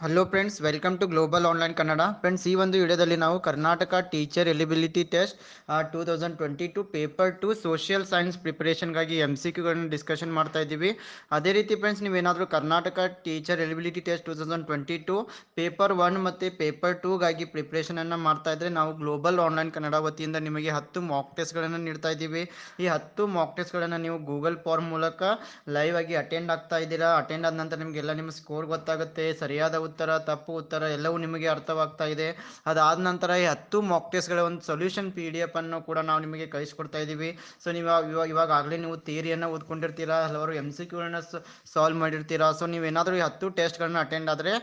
Hello friends, welcome to global online Kannada. Friends, ಈ ಒಂದು ವಿಡಿಯೋದಲ್ಲಿ ನಾವು Karnataka teacher eligibility test 2022 paper 2 social science ಪ್ರಿಪರೇಷನ್ಗಾಗಿ MCQಗಳನ್ನು ಡಿಸ್ಕಷನ್ ಮಾಡ್ತಾ ಇದ್ದೀವಿ. ಅದೇ ರೀತಿ ಫ್ರೆಂಡ್ಸ್, ನೀವೇನಾದರೂ Karnataka teacher eligibility test 2022 paper 1 ಮತ್ತು ಪೇಪರ್ 2ಗಾಗಿ ಪ್ರಿಪ್ರೇಷನನ್ನು ಮಾಡ್ತಾ ಇದ್ದರೆ ನಾವು ಗ್ಲೋಬಲ್ ಆನ್ಲೈನ್ ಕನ್ನಡ ವತಿಯಿಂದ ನಿಮಗೆ 10 ಮಾಕ್ ಟೆಸ್ಟ್ಗಳನ್ನು ನೀಡ್ತಾ ಇದ್ದೀವಿ. ಈ 10 ಮಾಕ್ ಟೆಸ್ಟ್ಗಳನ್ನು ನೀವು ಗೂಗಲ್ ಫಾರ್ಮ್ ಮೂಲಕ ಲೈವ್ ಆಗಿ ಅಟೆಂಡ್ ಆಗ್ತಾ ಇದ್ದೀರಾ. ಅಟೆಂಡ್ ಆದ ನಂತರ ನಿಮಗೆಲ್ಲ ನಿಮ್ಮ ಸ್ಕೋರ್ ಗೊತ್ತಾಗುತ್ತೆ. ಸರಿಯಾದ ಉತ್ತರ, ತಪ್ಪು ಉತ್ತರ ಎಲ್ಲವೂ ನಿಮಗೆ ಅರ್ಥವಾಗ್ತಾ ಇದೆ. ಅದಾದ ನಂತರ ಈ 10 ಮಾಕ್ ಟೆಸ್ಟ್ಗಳ ಒಂದು ಸೊಲ್ಯೂಷನ್ PDF ಅನ್ನು ಕೂಡ ನಾವು ನಿಮಗೆ ಕಳಿಸ್ಕೊಡ್ತಾ ಇದ್ದೀವಿ. ಸೊ ನೀವು ಇವಾಗಲೇ ನೀವು ಥಿಯರಿಯನ್ನು ಓದ್ಕೊಂಡಿರ್ತೀರಾ, ಹಲವಾರು MCQಗಳನ್ನ ಸಾಲ್ವ್ ಮಾಡಿರ್ತೀರಾ. ಸೊ ನೀವೇನಾದರೂ ಈ 10 ಟೆಸ್ಟ್ಗಳನ್ನ ಅಟೆಂಡ್ ಆದರೆ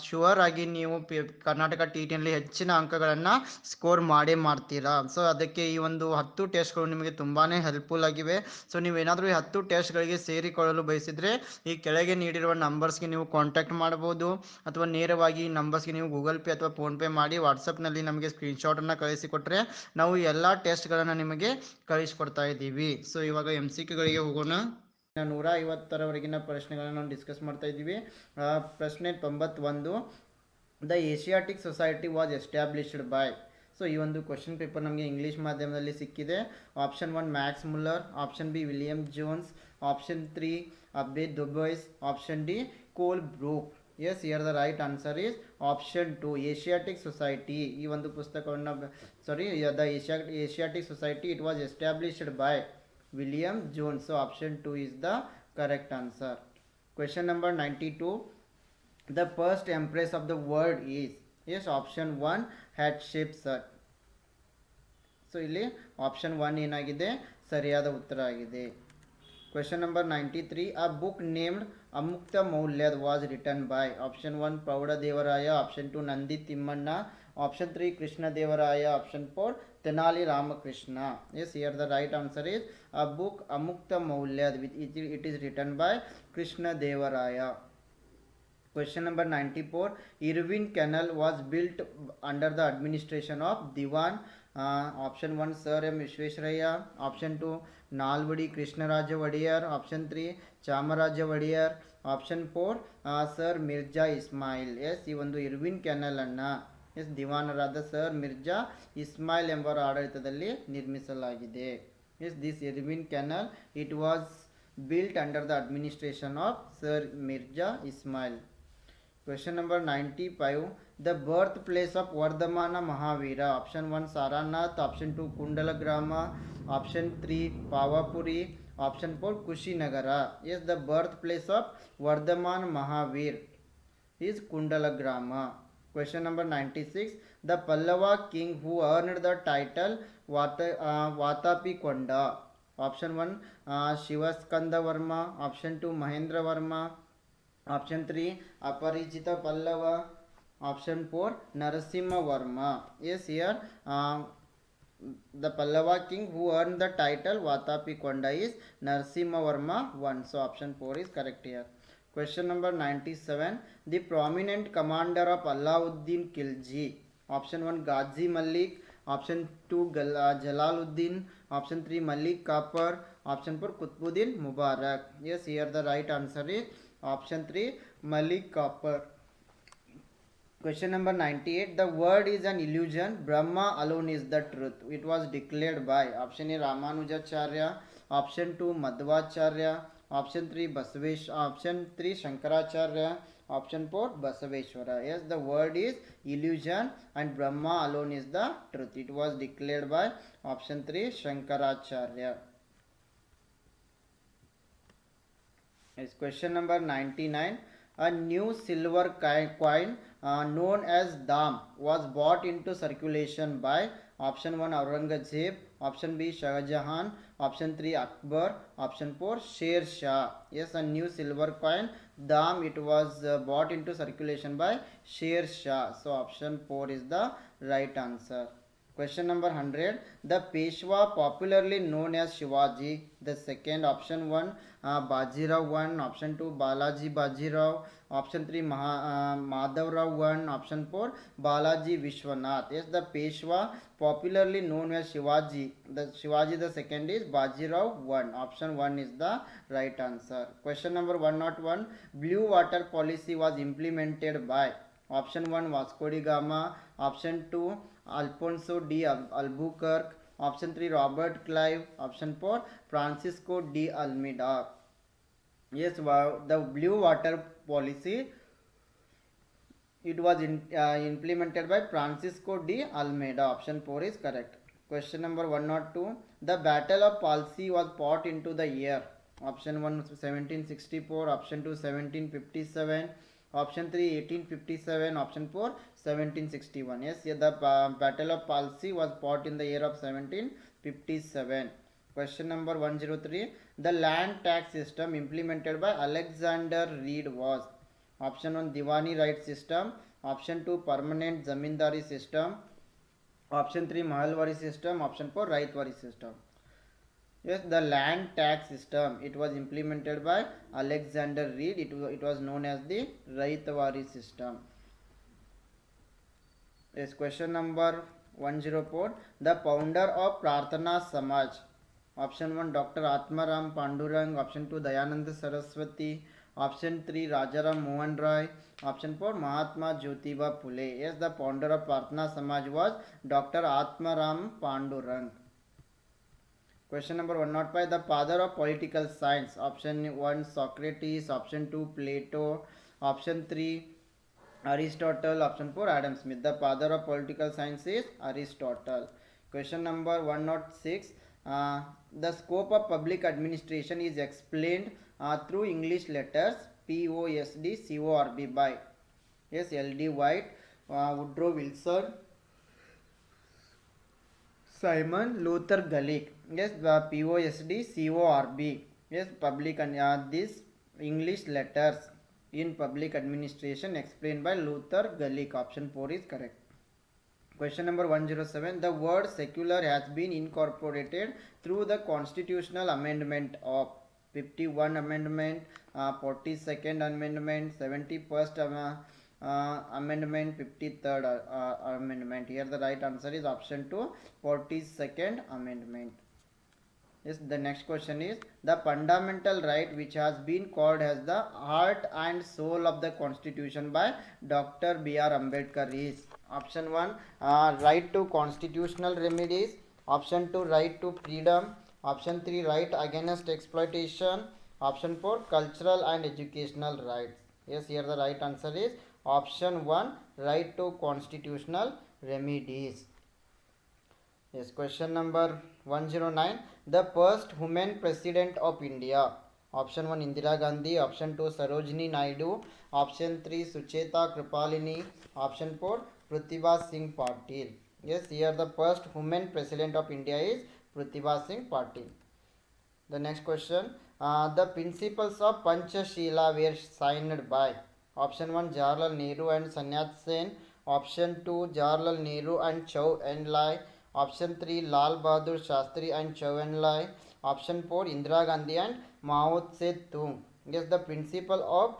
ಶ್ಯೂರ್ ಆಗಿ ನೀವು ಕರ್ನಾಟಕ TTಯಲ್ಲಿ ಹೆಚ್ಚಿನ ಅಂಕಗಳನ್ನು ಸ್ಕೋರ್ ಮಾಡೇ ಮಾಡ್ತೀರಾ. ಸೊ ಅದಕ್ಕೆ ಈ ಒಂದು 10 ಟೆಸ್ಟ್ಗಳು ನಿಮಗೆ ತುಂಬಾ ಹೆಲ್ಪ್ಫುಲ್ ಆಗಿವೆ. ಸೊ ನೀವೇನಾದರೂ ಈ 10 ಟೆಸ್ಟ್ಗಳಿಗೆ ಸೇರಿಕೊಳ್ಳಲು ಬಯಸಿದರೆ ಈ ಕೆಳಗೆ ನೀಡಿರುವ ನಂಬರ್ಸ್ಗೆ ನೀವು ಕಾಂಟ್ಯಾಕ್ಟ್ ಮಾಡಬಹುದು, ಅಥವಾ ನೇರವಾಗಿ ಈ ನಂಬರ್ಸ್ಗೆ ನೀವು ಗೂಗಲ್ ಪೇ ಅಥವಾ ಫೋನ್ಪೇ ಮಾಡಿ ವಾಟ್ಸಪ್ನಲ್ಲಿ ನಮಗೆ ಸ್ಕ್ರೀನ್ಶಾಟನ್ನು ಕಳಿಸಿಕೊಟ್ರೆ ನಾವು ಎಲ್ಲ ಟೆಸ್ಟ್ಗಳನ್ನು ನಿಮಗೆ ಕಳಿಸ್ಕೊಡ್ತಾ ಇದ್ದೀವಿ. ಸೊ ಇವಾಗ MCQಗಳಿಗೆ ಹೋಗೋಣ. 150ರವರೆಗಿನ ಪ್ರಶ್ನೆಗಳನ್ನು ನಾವು ಡಿಸ್ಕಸ್ ಮಾಡ್ತಾ ಇದ್ದೀವಿ. ಪ್ರಶ್ನೆ 91, the Asiatic society was established by. So ಈ ಒಂದು ಕ್ವಶನ್ ಪೇಪರ್ ನಮಗೆ ಇಂಗ್ಲೀಷ್ ಮಾಧ್ಯಮದಲ್ಲಿ ಸಿಕ್ಕಿದೆ. Option 1 Max Muller, option B William Jones, option 3 Abbe Dubois, option D Colebrooke. Yes, here the right answer is option 2 Asiatic society. ಈ ಒಂದು ಪುಸ್ತಕವನ್ನು the Asiatic society it was established by William Jones. So option 2 is the correct answer. Question number 92, the first empress of the world is. Yes, option 1 Hatshepsut. So ಇಲ್ಲಿ option 1 ಏನಾಗಿದೆ, ಸರಿಯಾದ ಉತ್ತರ ಆಗಿದೆ. Question number 93, a book named Amuktamalyada was written by. Option 1 Praudhadevaraya, option 2 Nandi Timmanna, option 3 Krishnadevaraya, option 4 Tenali Ramakrishna. Yes, here the right answer is a book Amuktamalyada. It is written by Krishnadevaraya. Question number 94, Irvine Canal was built under the administration of Diwan. Option 1 Sir M. Vishwesharaya, option 2 Nalvadi Krishnaraja Vadiyar, option 3 Chamaraja Vadiyar, option 4 Sir Mirza Ismail. Yes, ಈ ಒಂದು Irwin canal ಅನ್ನು ದಿವಾನರಾದ sir Mirza Ismail ಎಂಬರ ಆಡಳಿತದಲ್ಲಿ ನಿರ್ಮಿಸಲಾಗಿದೆ. Yes, this Irwin canal it was built under the administration of Sir Mirza Ismail. Question number 95, the birthplace of Vardhamana Mahavira. Option 1 Saranath, option 2 Kundalagrama, option 3 Pavapuri, option 4 Kushinagara. Yes, the birthplace of Vardhamana Mahavir is Kundalagrama. Question number 96, the Pallava king who earned the title Vatapi Konda. Option 1 Shivaskanda Varma, option 2 Mahendra Varma, option 3 Aparijita Pallava, option 4 Narasimha Varma. Yes, here the Pallava king who earned the title Vatapi Konda is Narasimha Varma 1. So option 4 is correct here. Question number 97, the prominent commander of Alauddin Khilji. Option 1 Ghazi Malik, option 2 Jalaluddin, option 3 Malik Kafur, option 4 Qutbuddin Mubarak. Yes, here the right answer is option 3 Malik Kafur. Question number 98, the world is an illusion, Brahma alone is the truth. It was declared by. Option A Ramanujacharya, option 2 Madhvacharya, option 3 Basavesh, option 3 Shankaracharya, option 4 Basaveshwara. Yes, the word is illusion and Brahma alone is the truth. It was declared by option 3 Shankaracharya. Yes, question number 99, a new silver coin known as Dam was brought into circulation by. Option 1 Aurangzeb, option B Shah Jahan, option 3 Akbar, option 4 Sher Shah. Yes, a new silver coin Dam, it was brought into circulation by Sher Shah. So option 4 is the right answer. Question number 100. The Peshwa, popularly known as Shivaji. The second option 1, Bajirao 1. Option 2, Balaji Bajirao. Option 3, Madhavrao 1. Option 4, Balaji Vishwanath. Yes, the Peshwa, popularly known as Shivaji. The Shivaji, the second is Bajirao 1. Option 1 is the right answer. Question number 101. Blue water policy was implemented by option 1, Vasco da Gama. Option 2, Alfonso de Albuquerque. Option 3, Robert Clive. Option 4, Francisco de Almeida. Yes, the blue water policy, it was implemented by Francisco de Almeida. Option 4 is correct. Question number 102. The Battle of Palsi was fought into the year. Option 1, 1764. Option 2, 1757. Option 3, 1857. Option 4, 1761. Yes, yeah, the Battle of Palsi was fought in the year of 1757. Question number 103. The land tax system implemented by Alexander Reed was option 1, Diwani right system. Option 2, permanent zamindari system. Option 3, mahalwari system. Option 4, raitwari system. Yes, the land tax system, it was implemented by Alexander Reed. It was known as the raitwari system. Yes, question number 104. The founder of Prarthana Samaj. Option 1, Dr. Atmaram Pandurang. Option 2, Dayananda Saraswati. Option 3, Rajaram Mohan Roy. Option 4, Mahatma Jyotiba Phule. Yes, the founder of Prarthana Samaj was Dr. Atmaram Pandurang. Question number 105. The father of political science. Option 1, Socrates. Option 2, Plato. Option 3, Aristotle. Option 4, Adam Smith. The father of political science is Aristotle. Question number 106. The scope of public administration is explained through English letters POSD CORB by yes, LD White, Woodrow Wilson, Simon Luther Gulick. Yes, the POSD CORB. Yes, public and these English letters in public administration explained by Luther Gulick. Option 4 is correct. Question number 107. The word secular has been incorporated through the constitutional amendment of 51 amendment, 42nd amendment, 71st amendment, 53rd amendment. Here the right answer is option 2, 42nd amendment. Yes, the next question is the fundamental right which has been called as the heart and soul of the constitution by Dr. B.R. Ambedkar is option 1, right to constitutional remedies. Option 2, right to freedom. Option 3, right against exploitation. Option 4, cultural and educational rights. Yes, here the right answer is option 1, right to constitutional remedies. Yes, question number 109. The first woman president of India. Option 1, Indira Gandhi. Option 2, Sarojini Naidu. Option 3, Sucheta Kripalini. Option 4, Pratibha Singh Patil. Yes, here the first woman president of India is Pratibha Singh Patil. The next question. The principles of Panchashila were signed by option 1, Jawaharlal Nehru and Sanyat Sen. Option 2, Jawaharlal Nehru and Chou En-lai. Option 3, Lal Bahadur Shastri and Chou En-lai. Option 4, Indira Gandhi and Mao Tse-tung. Yes, the principle of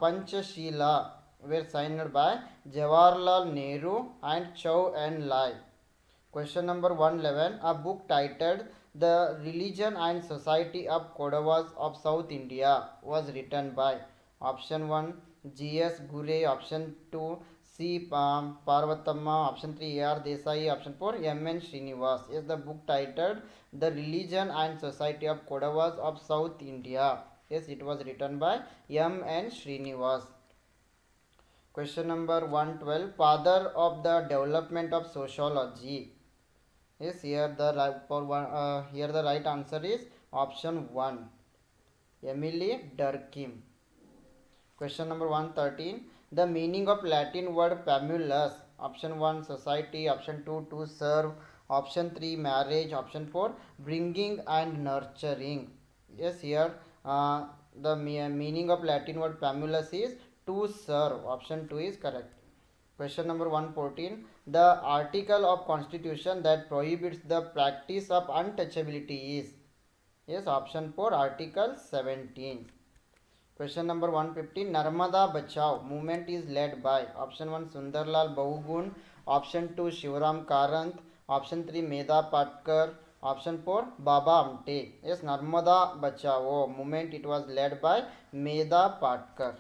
Panchashila were signed by Jawaharlal Nehru and Chou En-lai. Question number 111. A book titled The Religion and Society of Kodavas of South India was written by option 1, G.S. Gure. Option 2, C. Parvathamma. Option 3, A.R. Desai. Option 4, M.N. Srinivas. Is the book titled The Religion and Society of Kodavas of South India. Yes, it was written by M.N. Srinivas. Question number 112. Father of the development of sociology. Yes, here the right answer is option 1, Emily Durkheim. Question number 113. The meaning of Latin word famulus. Option 1, society. Option 2, to serve. Option 3, marriage. Option 4, bringing and nurturing. Yes, here the meaning of Latin word famulus is to serve. Option 2 is correct. Question number 114. The article of constitution that prohibits the practice of untouchability is? Yes, option 4, article 17. Question number 115. Narmada Bachao movement is led by? Option 1, Sundarlal Bahugun. Option 2, Shivram Karant. Option 3, Medha Patkar. Option 4, Baba Amte. Yes, Narmada Bachao movement, it was led by Medha Patkar.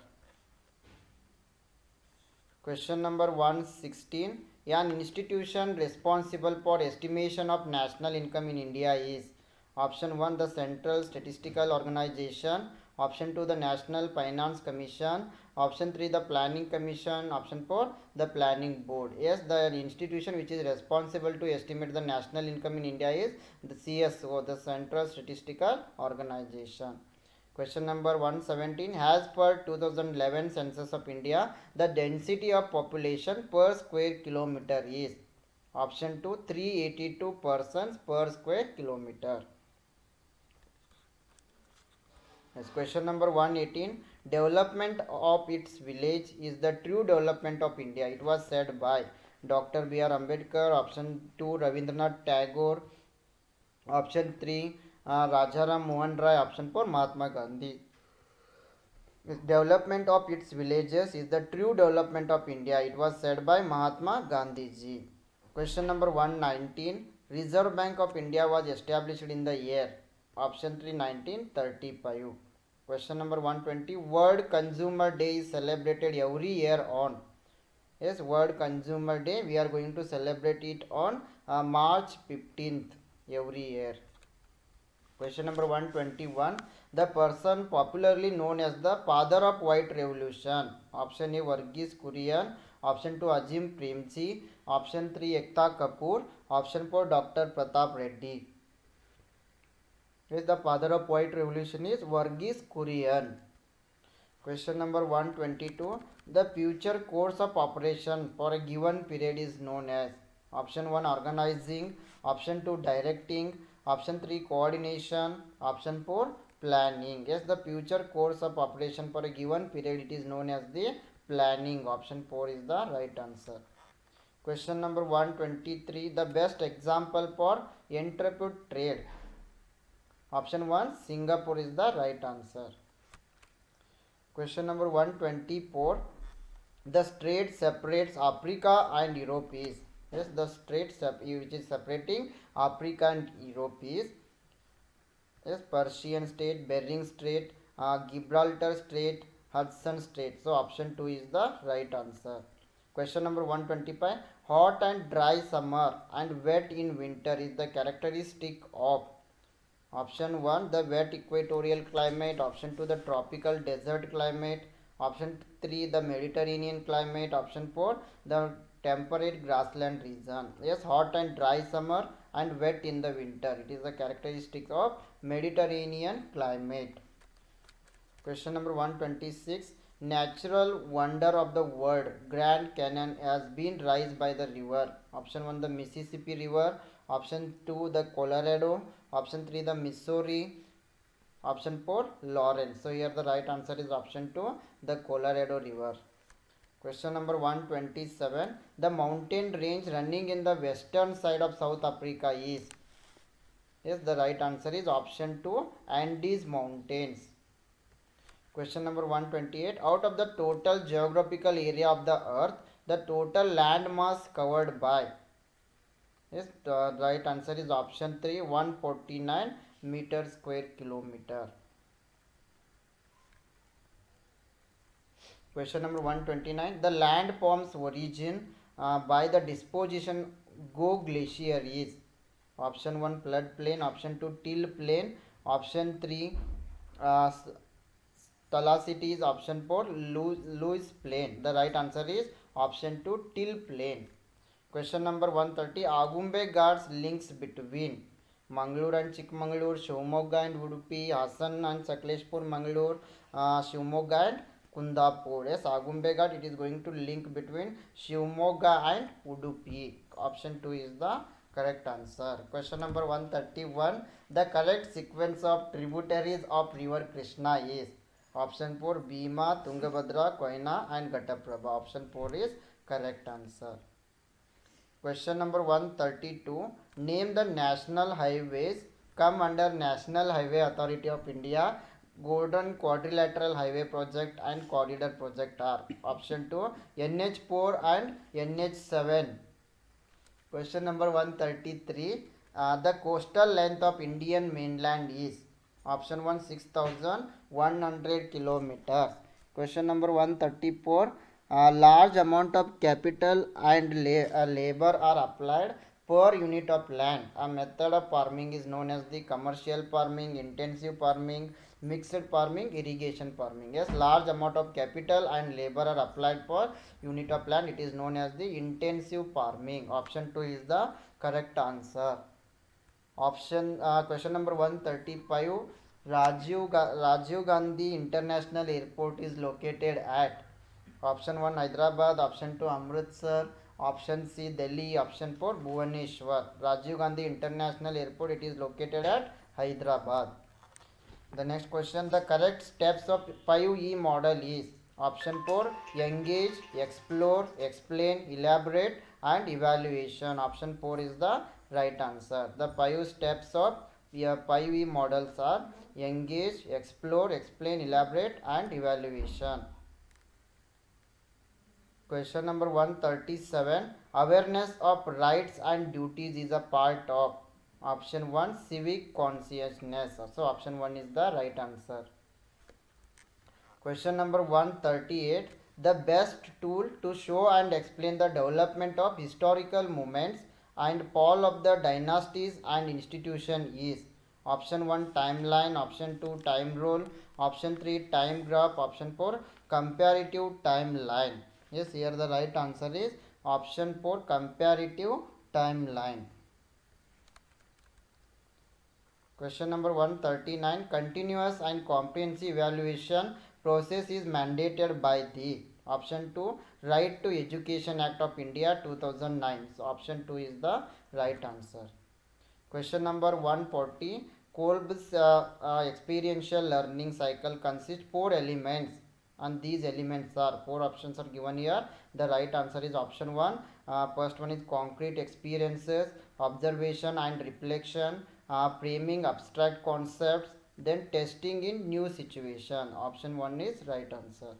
Question number 116. An institution responsible for estimation of national income in India is? Option 1, the Central Statistical Organization. Option 2, the National Finance Commission. Option 3, the Planning Commission. Option 4, the Planning Board. Yes, the institution which is responsible to estimate the national income in India is the CSO, the Central Statistical Organization. Question number 117. As per 2011 census of India, the density of population per square kilometer is? Option 2, 382 persons per square kilometer. Yes, question number 118. Development of its village is the true development of India. It was said by Dr. B.R. Ambedkar. Option 2, Rabindranath Tagore. Option 3, Rajaram Mohan Rai. Option 4, Mahatma Gandhi. Development of its villages is the true development of India. It was said by Mahatma Gandhi ji. Question number 119. Reserve Bank of India was established in the year? Option 3, 1935. Question number 120. World Consumer Day is celebrated every year on? Yes, World Consumer Day, we are going to celebrate it on March 15th every year. Question number 121. The person popularly known as the father of white revolution? Option A, Varghese Kurian. Option 2, Azim Premji. Option 3, Ekta Kapoor. Option 4, Dr. Pratap Reddy. Yes, the father of white revolution is Varghese Kurian. Question number 122. The future course of operation for a given period is known as? Option 1, organizing. Option 2, directing. Option 3, coordination. Option 4, planning. Yes, the future course of operation for a given period, it is known as the planning. Option 4 is the right answer. Question number 123. The best example for entrepreneurial trade? Option 1, Singapore is the right answer. Question number 124. The strait separates Africa and Europe is? Yes, the strait which is separating Africa and Europe is? Yes, Persian Strait, Bering Strait, Gibraltar Strait, Hudson Strait. So option 2 is the right answer. Question number 125. Hot and dry summer and wet in winter is the characteristic of? Option 1, the wet equatorial climate. Option 2, the tropical desert climate. Option 3, the Mediterranean climate. Option 4, the temperate grassland region. Yes, hot and dry summer and wet in the winter. It is the characteristic of Mediterranean climate. Question number 126. Natural wonder of the world, Grand Canyon, has been raised by the river? Option 1, the Mississippi River. Option 2, the Colorado. Option 3, the Missouri. Option 4, Lawrence. So here the right answer is option 2, the Colorado River. Question number 127. The mountain range running in the western side of South Africa is? Yes, the right answer is option 2, Andes Mountains. Question number 128. Out of the total geographical area of the earth, the total land mass covered by? Yes, the right answer is option 3, 149 meter square kilometer. Question number 129. The landform's origin by the disposition Go Glacier is? Option 1, flood plain. Option 2, till plain. Option 3, Thalassites. Option 4, Lewis plain. The right answer is option 2, till plain. Question number 130. Agumbe Ghats links between Mangalore and Chikmagalur, Shivamogga and Udupi, Hassan and Sakleshpur, Mangalore, Shivamogga and Kundapur. Yes, Agumbe Ghat, it is going to link between Shivamogga and Udupi. Option 2 is the correct answer. Question number 131. The correct sequence of tributaries of river Krishna is? Option 4, Bhima, Tungabhadra, Koyna and Ghataprabha. Option 4 is correct answer. Question number 132. Name the national highways come under National Highway Authority of India. Golden Quadrilateral Highway Project and Corridor Project are option 2 NH4 and NH7. Question number 133. The coastal length of Indian mainland is option 1 6,100 kilometers. Question number 134. A large amount of capital and labor are applied per unit of land. A method of farming is known as the commercial farming, intensive farming, mixed farming, irrigation farming. Yes, large amount of capital and labor are applied per unit of land. It is known as the intensive farming. Option 2 is the correct answer. Question number 135. Rajiv Gandhi International Airport is located at option 1 Hyderabad, option 2 Amritsar, option C Delhi, option 4 Bhubaneswar. Rajiv Gandhi International Airport, it is located at Hyderabad. The next question, the correct steps of 5E model is option 4 engage, explore, explain, elaborate and evaluation. Option 4 is the right answer. The 5 steps of 5E models are engage, explore, explain, elaborate and evaluation. Question number 137. Awareness of rights and duties is a part of option 1 civic consciousness. So option 1 is the right answer. Question number 138. The best tool to show and explain the development of historical movements and fall of the dynasties and institution is option 1 timeline, option 2 time roll, option 3 time graph, option 4 comparative timeline. Yes, here the right answer is option 4 comparative timeline. Question number 139. Continuous and comprehensive evaluation process is mandated by the option 2 Right to Education Act of India 2009. So option 2 is the right answer. Question number 140. Kolb's experiential learning cycle consists 4 elements, and these elements are 4 options are given here. The right answer is option 1. First one is concrete experiences, observation and reflection, framing abstract concepts, then testing in new situation. Option 1 is right answer.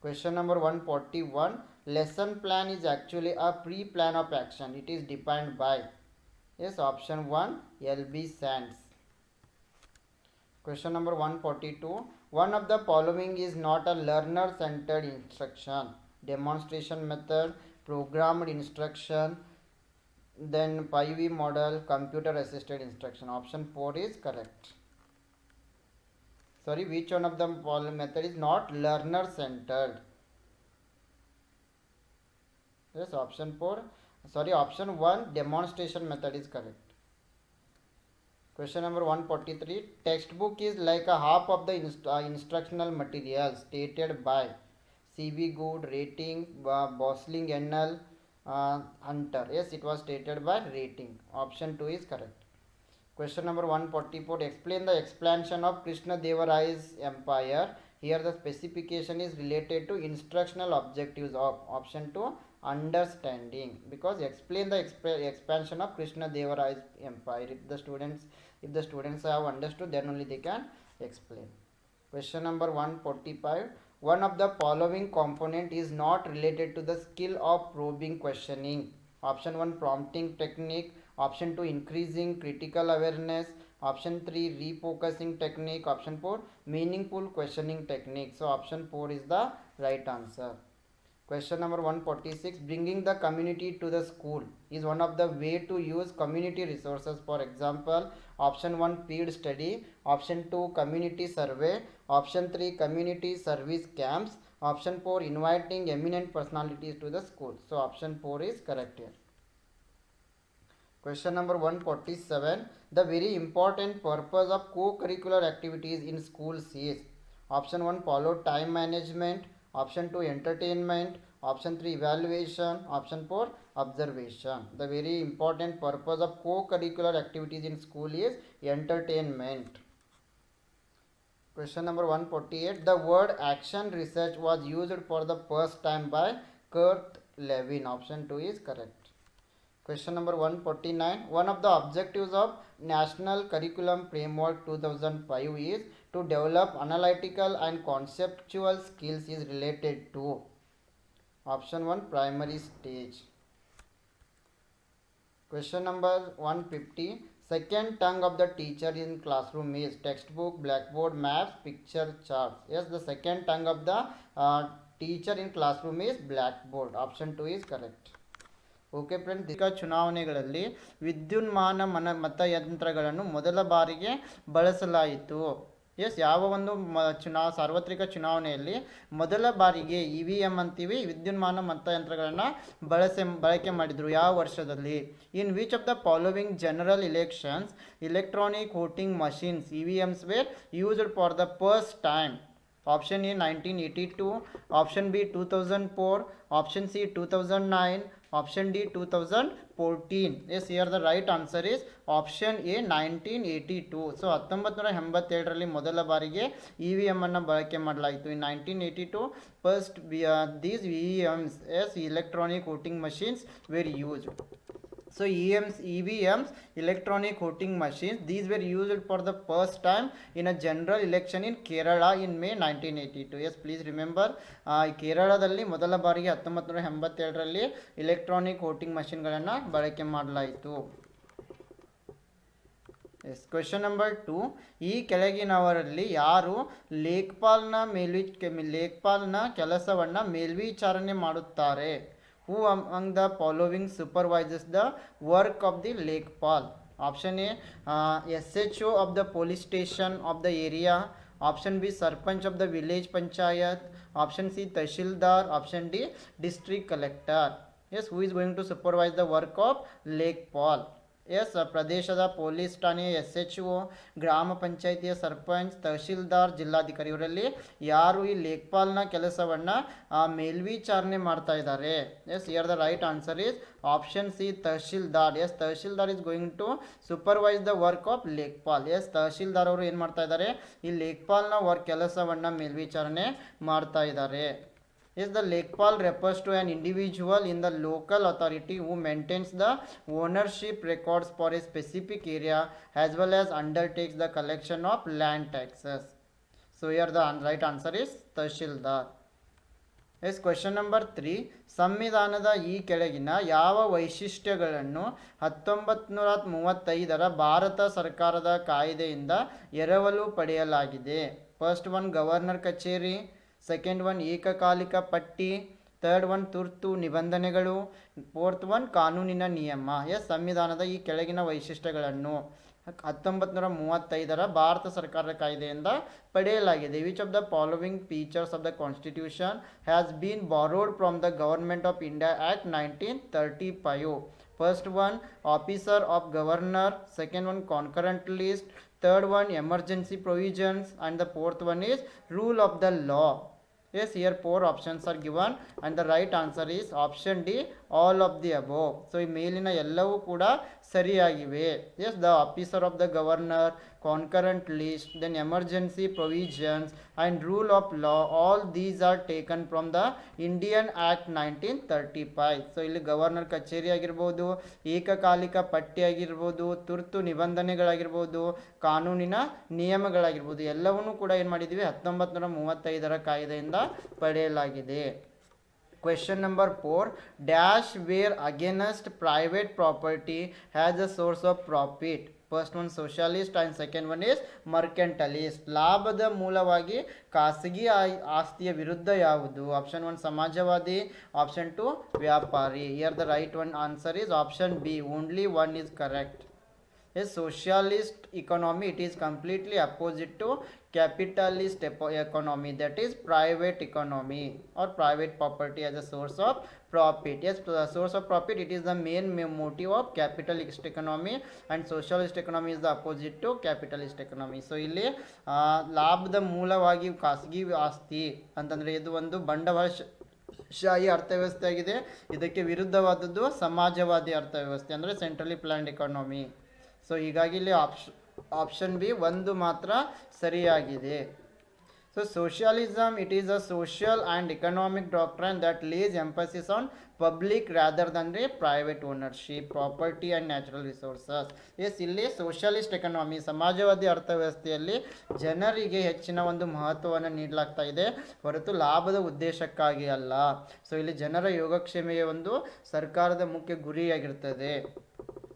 Question number 141. Lesson plan is actually a pre-plan of action. It is defined by yes, option 1 L.B. Sands. Question number 142. One of the following is not a learner-centered instruction. Demonstration method, programmed instruction, then 5E model, computer assisted instruction. Option 4 is correct. Sorry, which one of the following method is not learner centered? Yes, option 4. Sorry, option 1 demonstration method is correct. Question number 143. Textbook is like a half of the instructional material stated by C.B. Good, Rating, Bosling, Ennell, Hunter. Yes, it was stated by Rating. Option 2 is correct. Question number 144. Explain the expansion of Krishna Deva Rai's empire. Here the specification is related to instructional objectives of option 2 understanding, because explain the expansion of Krishna Deva Rai's empire. If the students have understood, then only they can explain. Question number 145. One of the following component is not related to the skill of probing questioning. Option 1 prompting technique, option 2 increasing critical awareness, option 3 refocusing technique, option 4 meaningful questioning technique. So option 4 is the right answer. Question number 146. Bringing the community to the school is one of the way to use community resources. For example, option 1 field study, option 2 community survey, option 3 community service camps, option 4 inviting eminent personalities to the school. So option 4 is correct here. Question number 147. The very important purpose of co-curricular activities in schools is option 1 follow time management, option 2 entertainment, option 3 evaluation, option 4 observation. The very important purpose of co-curricular activities in school is entertainment. Question number 148. The word action research was used for the first time by Kurt Lewin. Option 2 is correct. Question number 149. One of the objectives of National Curriculum Framework 2005 is to develop analytical and conceptual skills is related to. Option 1, primary stage. Question number 150. Second tongue of the teacher in classroom is textbook, blackboard, maps, picture, charts. Yes, the second tongue of the teacher in classroom is blackboard. Option 2 is correct. Okay friends, ಈಗ ಚುನಾವಣೆಗಳಲ್ಲಿ ವಿದ್ಯುನ್ಮಾನ ಮತಯಂತ್ರಗಳನ್ನು ಮೊದಲ ಬಾರಿಗೆ ಬಳಸಲಾಯಿತು. S, ಯಾವ ಒಂದು ಸಾರ್ವತ್ರಿಕ ಚುನಾವಣೆಯಲ್ಲಿ ಮೊದಲ ಬಾರಿಗೆ EVM ಅಂತೀವಿ, ವಿದ್ಯುನ್ಮಾನ ಮತಯಂತ್ರಗಳನ್ನು ಬಳಕೆ ಮಾಡಿದರು, ಯಾವ ವರ್ಷದಲ್ಲಿ? In which of the following general elections electronic voting machines EVMs were used for the first time? Option A 1982, option B 2004, option C 2009, option D 2014. Yes, here the right answer is option A 1982. So 1987ರಲ್ಲಿ ಮೊದಲ ಬಾರಿಗೆ EVM ಅನ್ನು ಬಳಕೆ ಮಾಡಲಾಯಿತು. In 1982 first these EVMs, yes, electronic voting machines were used. So EVMs, electronic voting machines, these were used for the first time in a general election in Kerala in May 1982. Yes, please remember, ಕೇರಳದಲ್ಲಿ ಮೊದಲ ಬಾರಿಗೆ 1987ರಲ್ಲಿ electronic voting ಮಷಿನ್ಗಳನ್ನು ಬಳಕೆ ಮಾಡಲಾಯಿತು. Yes, question number 2. ಈ ಕೆಳಗಿನವರಲ್ಲಿ ಯಾರು ಲೇಖ್ಪಾಲ್ನ ಕೆಲಸವನ್ನು ಮೇಲ್ವಿಚಾರಣೆ ಮಾಡುತ್ತಾರೆ? Who among the following supervises the work of the Lekpal? Option A, SHO of the police station of the area. Option B, Sarpanch of the village panchayat. Option C, Tahsildar. Option D, district collector. Yes, who is going to supervise the work of Lekpal? Yes, ಪ್ರದೇಶದ police ಠಾಣೆ SHO, ಗ್ರಾಮ ಪಂಚಾಯಿತಿಯ ಸರ್ಪಂಚ್, ತಹಶೀಲ್ದಾರ್, ಜಿಲ್ಲಾಧಿಕಾರಿ, ಇವರಲ್ಲಿ ಯಾರು ಈ ಲೇಖ್ಪಾಲ್ನ ಕೆಲಸವನ್ನು ಮೇಲ್ವಿಚಾರಣೆ ಮಾಡ್ತಾ ಇದ್ದಾರೆ? Yes, here the right answer is option C, Tahsildar. Yes, Tahsildar is going to supervise the work of Lekhpal. Yes, Tahsildar ಅವರು ಏನು ಮಾಡ್ತಾ ಇದ್ದಾರೆ? ಈ ಲೇಖ್ಪಾಲ್ನ ಕೆಲಸವನ್ನು ಮೇಲ್ವಿಚಾರಣೆ ಮಾಡ್ತಾ ಇದ್ದಾರೆ. Yes, the Lekpal refers to an individual in the local authority who maintains the ownership records for a specific area as well as undertakes the collection of land taxes. So here the right answer is Tahsildar. Yes, question number 3. ಸಂವಿಧಾನದ ಈ ಕೆಳಗಿನ ಯಾವ ವೈಶಿಷ್ಟ್ಯಗಳನ್ನು 1935ರ ಭಾರತ ಸರ್ಕಾರದ ಕಾಯ್ದೆಯಿಂದ ಎರವಲು ಪಡೆಯಲಾಗಿದೆ? First one, governor ಕಚೇರಿ. ಸೆಕೆಂಡ್ ಒನ್, ಏಕಕಾಲಿಕ ಪಟ್ಟಿ. ಥರ್ಡ್ ಒನ್, ತುರ್ತು ನಿಬಂಧನೆಗಳು. ಫೋರ್ತ್ ಒನ್, ಕಾನೂನಿನ ನಿಯಮ. ಎಸ್, ಸಂವಿಧಾನದ ಈ ಕೆಳಗಿನ ವೈಶಿಷ್ಟ್ಯಗಳನ್ನು 1935ರ ಭಾರತ ಸರ್ಕಾರದ ಕಾಯ್ದೆಯಿಂದ ಪಡೆಯಲಾಗಿದೆ. Which of the following features of the constitution has been borrowed from the government of India act 1935? First one, officer of governor. Second one, concurrent list. Third one, emergency provisions, and the fourth one is rule of the law. Yes, here 4 options are given and the right answer is option D, all of the above. So ಈ ಮೇಲಿನ ಎಲ್ಲವೂ ಕೂಡ ಸರಿಯಾಗಿವೆ. Yes, the officer of the governor, concurrent list, then emergency provisions and rule of law, all these are taken from the Indian Act 1935. So ಇಲ್ಲಿ governor ಕಚೇರಿ ಆಗಿರ್ಬೋದು, ಏಕಕಾಲಿಕ ಪಟ್ಟಿ ಆಗಿರ್ಬೋದು, ತುರ್ತು ನಿಬಂಧನೆಗಳಾಗಿರ್ಬೋದು, ಕಾನೂನಿನ ನಿಯಮಗಳಾಗಿರ್ಬೋದು, ಎಲ್ಲವನ್ನೂ ಕೂಡ ಏನು ಮಾಡಿದ್ದೀವಿ? 1935ರ ಕಾಯ್ದೆಯಿಂದ ಪಡೆಯಲಾಗಿದೆ. Question number 4. Dash where against private property has a source of profit? First one, socialist, and second one is mercantilist. ಲಾಭದ ಮೂಲವಾಗಿ ಖಾಸಗಿ ಆಸ್ತಿಯ ವಿರುದ್ಧ ಯಾವುದು? ಆಪ್ಷನ್ 1, ಸಮಾಜವಾದಿ. ಆಪ್ಷನ್ 2, ವ್ಯಾಪಾರಿ. Here the right one answer is option B. Only one is correct. A socialist economy, it is completely opposite to capitalist economy, that is private economy or private property as a source of profit. Yes, the source of profit, it is the main motive of capitalist economy, and socialist economy is the opposite to capitalist economy. So ಇಲ್ಲಿ ಲಾಭದ ಮೂಲವಾಗಿ ಖಾಸಗಿ ಆಸ್ತಿ ಅಂತಂದರೆ ಇದು ಒಂದು ಬಂಡವಾಳಶಾಹಿ ಅರ್ಥವ್ಯವಸ್ಥೆ ಆಗಿದೆ. ಇದಕ್ಕೆ ವಿರುದ್ಧವಾದದ್ದು ಸಮಾಜವಾದಿ ಅರ್ಥವ್ಯವಸ್ಥೆ ಅಂದರೆ ಸೆಂಟ್ರಲಿ ಪ್ಲಾನ್ಡ್ ಎಕಾನಮಿ. ಸೊ ಹೀಗಾಗಿ ಇಲ್ಲಿ ಆಪ್ಷನ್ ಬಿ ಒಂದು ಮಾತ್ರ ಸರಿಯಾಗಿದೆ. So socialism, it is a social and economic doctrine that lays emphasis on public rather than the private ownership, property and natural resources. Yes ಇಲ್ಲಿ ಸೋಷಿಯಲಿಸ್ಟ್ ಎಕನಾಮಿ, ಸಮಾಜವಾದಿ ಅರ್ಥವ್ಯವಸ್ಥೆಯಲ್ಲಿ ಜನರಿಗೆ ಹೆಚ್ಚಿನ ಒಂದು ಮಹತ್ವವನ್ನು ನೀಡಲಾಗ್ತಾ ಇದೆ ಹೊರತು ಲಾಭದ ಉದ್ದೇಶಕ್ಕಾಗಿ ಅಲ್ಲ. ಸೊ ಇಲ್ಲಿ ಜನರ ಯೋಗಕ್ಷೇಮೆಯ ಒಂದು ಸರ್ಕಾರದ ಮುಖ್ಯ ಗುರಿಯಾಗಿರ್ತದೆ.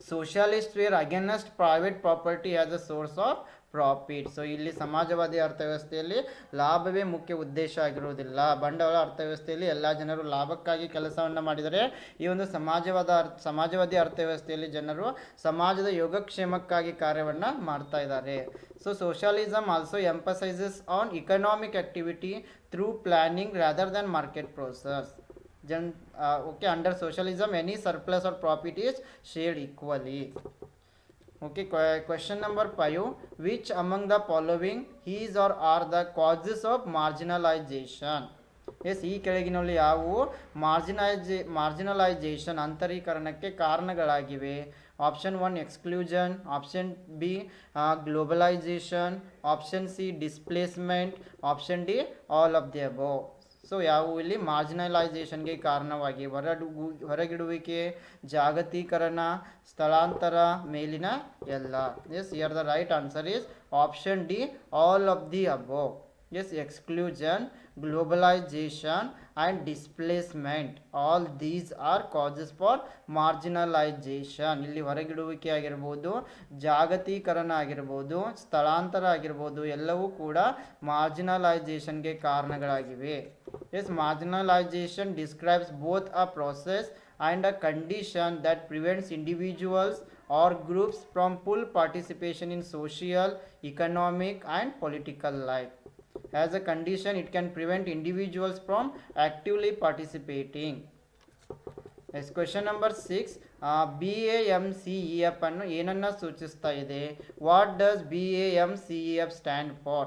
Socialist were against private property as a source of profit. So ಇಲ್ಲಿ ಸಮಾಜವಾದಿ ಅರ್ಥವ್ಯವಸ್ಥೆಯಲ್ಲಿ ಲಾಭವೇ ಮುಖ್ಯ ಉದ್ದೇಶ ಆಗಿರುವುದಿಲ್ಲ. ಬಂಡವಾಳ ಅರ್ಥವ್ಯವಸ್ಥೆಯಲ್ಲಿ ಎಲ್ಲ ಜನರು ಲಾಭಕ್ಕಾಗಿ ಕೆಲಸವನ್ನು ಮಾಡಿದರೆ, ಈ ಒಂದು ಸಮಾಜವಾದಿ ಅರ್ಥವ್ಯವಸ್ಥೆಯಲ್ಲಿ ಜನರು ಸಮಾಜದ ಯೋಗಕ್ಷೇಮಕ್ಕಾಗಿ ಕಾರ್ಯವನ್ನು ಮಾಡ್ತಾ ಇದ್ದಾರೆ. So socialism also emphasises on economic activity through planning rather than market process. Okay, under socialism any surplus or profit is shared equally. Okay, question number 5, which among the following is or are the causes of marginalization? Yes ಈ ಕೆಳಗಿನಲ್ಲಿ ಯಾವುವು marginalization ಅಂತರೀಕರಣಕ್ಕೆ ಕಾರಣಗಳಾಗಿವೆ? Option 1 exclusion, option B globalization, option C displacement, option D all of the above. So ಯಾವುವು ಇಲ್ಲಿ ಮಾರ್ಜಿನಲೈಸೇಷನ್ಗೆ ಕಾರಣವಾಗಿ? ಹೊರಗಿಡುವಿಕೆ, ಜಾಗತೀಕರಣ, ಸ್ಥಳಾಂತರ, ಮೇಲಿನ ಎಲ್ಲ. Yes here the right answer is option D all of the above. Yes exclusion, globalization and displacement, all these are causes for marginalization. ಇಲ್ಲಿ ಹೊರಗಿಡುವಿಕೆ ಆಗಿರ್ಬೋದು, ಜಾಗತೀಕರಣ ಆಗಿರ್ಬೋದು, ಸ್ಥಳಾಂತರ ಆಗಿರ್ಬೋದು, ಎಲ್ಲವೂ ಕೂಡ ಮಾರ್ಜಿನಲೈಸೇಷನ್ಗೆ ಕಾರಣಗಳಾಗಿವೆ. Yes marginalization describes both a process and a condition that prevents individuals or groups from full participation in social, economic and political life. As a condition, it can prevent individuals from actively participating. Next question number 6, BAMCEF ಅನ್ನು ಏನನ್ನ ಸೂಚಿಸ್ತಾ ಇದೆ? What does BAMCEF stand for?